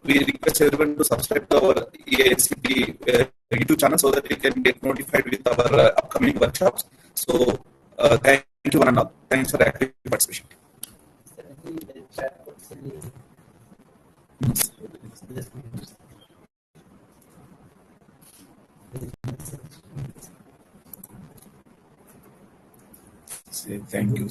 we request everyone to subscribe to our IIScP YouTube channel so that we can get notified with our upcoming workshops. So thank you one and all. Thanks for active participation. Say thank you.